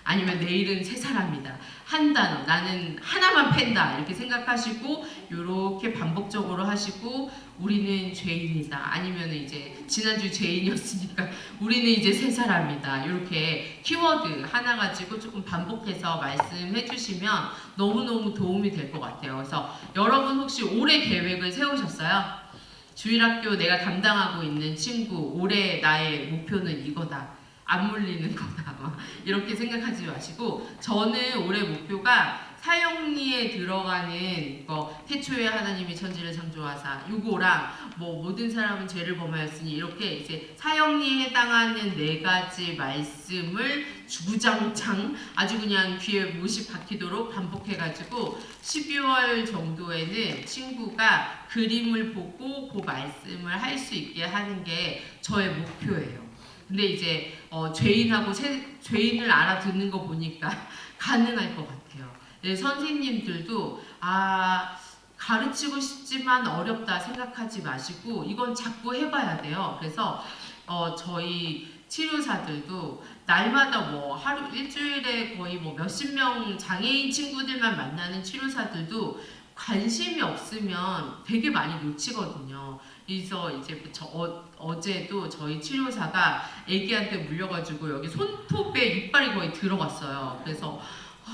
Speaker 1: 아니면 내일은 새 사람이다. 한 단어 나는 하나만 팬다 이렇게 생각하시고 이렇게 반복적으로 하시고 우리는 죄인이다. 아니면 이제 지난주 죄인이었으니까 우리는 이제 새 사람이다. 이렇게 키워드 하나 가지고 조금 반복해서 말씀해 주시면 너무너무 도움이 될 것 같아요. 그래서 여러분 혹시 올해 계획을 세우셨어요? 주일학교 내가 담당하고 있는 친구 올해 나의 목표는 이거다. 안 물리는 거다 막 이렇게 생각하지 마시고 저는 올해 목표가 사형리에 들어가는 거 태초에 하나님이 천지를 창조하사 요거랑 뭐 모든 사람은 죄를 범하였으니 이렇게 이제 사형리에 해당하는 4가지 말씀을 주구장창 아주 그냥 귀에 못이 박히도록 반복해가지고 12월 정도에는 친구가 그림을 보고 그 말씀을 할 수 있게 하는 게 저의 목표예요. 근데 이제 죄인하고 죄인을 알아듣는 거 보니까 가능할 것 같아요. 네, 선생님들도 가르치고 싶지만 어렵다 생각하지 마시고 이건 자꾸 해봐야 돼요. 그래서 저희 치료사들도 날마다 뭐 하루 일주일에 거의 뭐 몇십 명 장애인 친구들만 만나는 치료사들도 관심이 없으면 되게 많이 놓치거든요. 그래서 이제 어제도 저희 치료사가 애기한테 물려가지고 여기 손톱에 이빨이 거의 들어갔어요. 그래서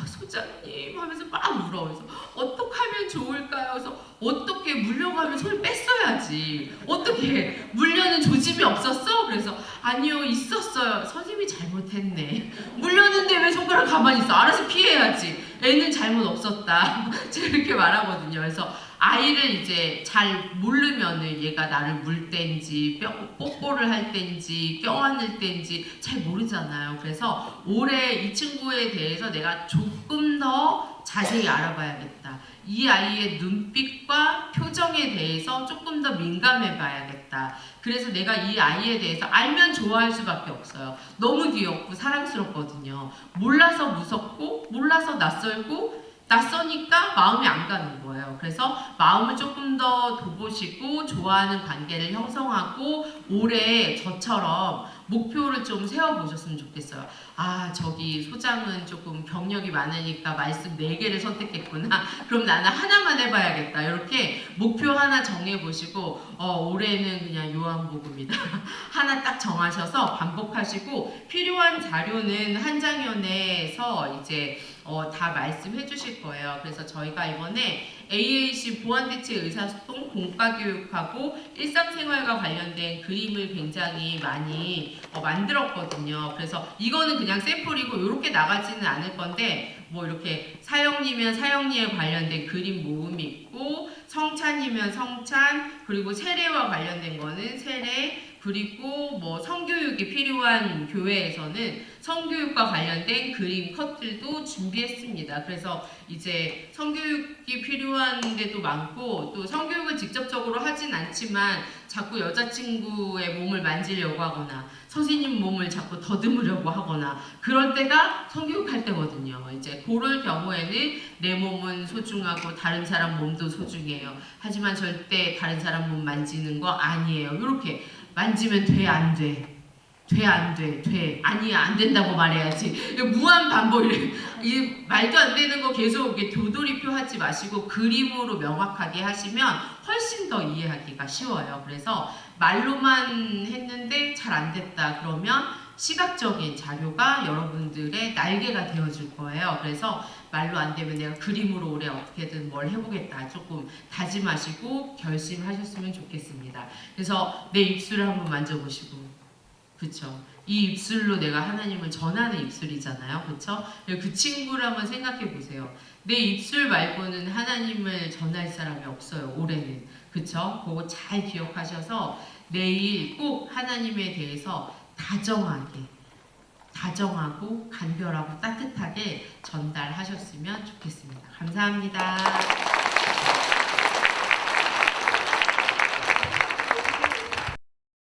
Speaker 1: 소장님 하면서 막 울어. 그래서 어떻게 하면 좋을까요? 그래서 어떻게 물려가면 손을 뺐어야지. 어떻게 물려는 조짐이 없었어? 그래서 아니요 있었어요. 선생님이 잘못했네. 물렸는데 왜 손가락 가만히 있어? 알아서 피해야지. 애는 잘못 없었다. 제가 이렇게 말하거든요. 그래서 아이를 이제 잘 모르면은 얘가 나를 물 때인지 뽀뽀를 할 때인지 껴안을 때인지 잘 모르잖아요. 그래서 올해 이 친구에 대해서 내가 조금 더 자세히 알아봐야겠다. 이 아이의 눈빛과 표정에 대해서 조금 더 민감해 봐야겠다. 그래서 내가 이 아이에 대해서 알면 좋아할 수밖에 없어요. 너무 귀엽고 사랑스럽거든요. 몰라서 무섭고 몰라서 낯설고 낯서니까 마음이 안 가는 거예요. 그래서 마음을 조금 더 돋보시고 좋아하는 관계를 형성하고 올해 저처럼 목표를 좀 세워보셨으면 좋겠어요. 저기 소장은 조금 경력이 많으니까 말씀 4개를 선택했구나. 그럼 나는 하나만 해봐야겠다. 이렇게 목표 하나 정해보시고 올해는 그냥 요한복음이다. 하나 딱 정하셔서 반복하시고 필요한 자료는 한장연에서 이제 다 말씀해 주실 거예요. 그래서 저희가 이번에 AAC 보완대체 의사소통 공과교육하고 일상생활과 관련된 그림을 굉장히 많이 만들었거든요. 그래서 이거는 그냥 샘플이고 이렇게 나가지는 않을 건데 뭐 이렇게 사형리면 사형리에 관련된 그림 모음이 있고 성찬이면 성찬 그리고 세례와 관련된 거는 세례 그리고 뭐 성교육이 필요한 교회에서는 성교육과 관련된 그림 컷들도 준비했습니다. 그래서 이제 성교육이 필요한 데도 많고 또 성교육을 직접적으로 하진 않지만 자꾸 여자친구의 몸을 만지려고 하거나 선생님 몸을 자꾸 더듬으려고 하거나 그럴 때가 성교육할 때거든요. 이제 그럴 경우에는 내 몸은 소중하고 다른 사람 몸도 소중해요. 하지만 절대 다른 사람 몸 만지는 거 아니에요. 이렇게 만지면 돼, 안 돼? 돼, 안 돼? 돼. 아니야, 안 된다고 말해야지. 무한 반복, 이 말도 안 되는 거 계속 이렇게 도돌이표 하지 마시고 그림으로 명확하게 하시면 훨씬 더 이해하기가 쉬워요. 그래서 말로만 했는데 잘 안 됐다 그러면 시각적인 자료가 여러분들의 날개가 되어줄 거예요. 그래서 말로 안 되면 내가 그림으로 올해 어떻게든 뭘 해보겠다. 조금 다짐하시고 결심하셨으면 좋겠습니다. 그래서 내 입술을 한번 만져보시고, 그쵸? 이 입술로 내가 하나님을 전하는 입술이잖아요. 그쵸? 그 친구를 한번 생각해 보세요. 내 입술 말고는 하나님을 전할 사람이 없어요. 올해는. 그쵸? 그거 잘 기억하셔서 내일 꼭 하나님에 대해서 다정하고 간결하고 따뜻하게 전달하셨으면 좋겠습니다. 감사합니다.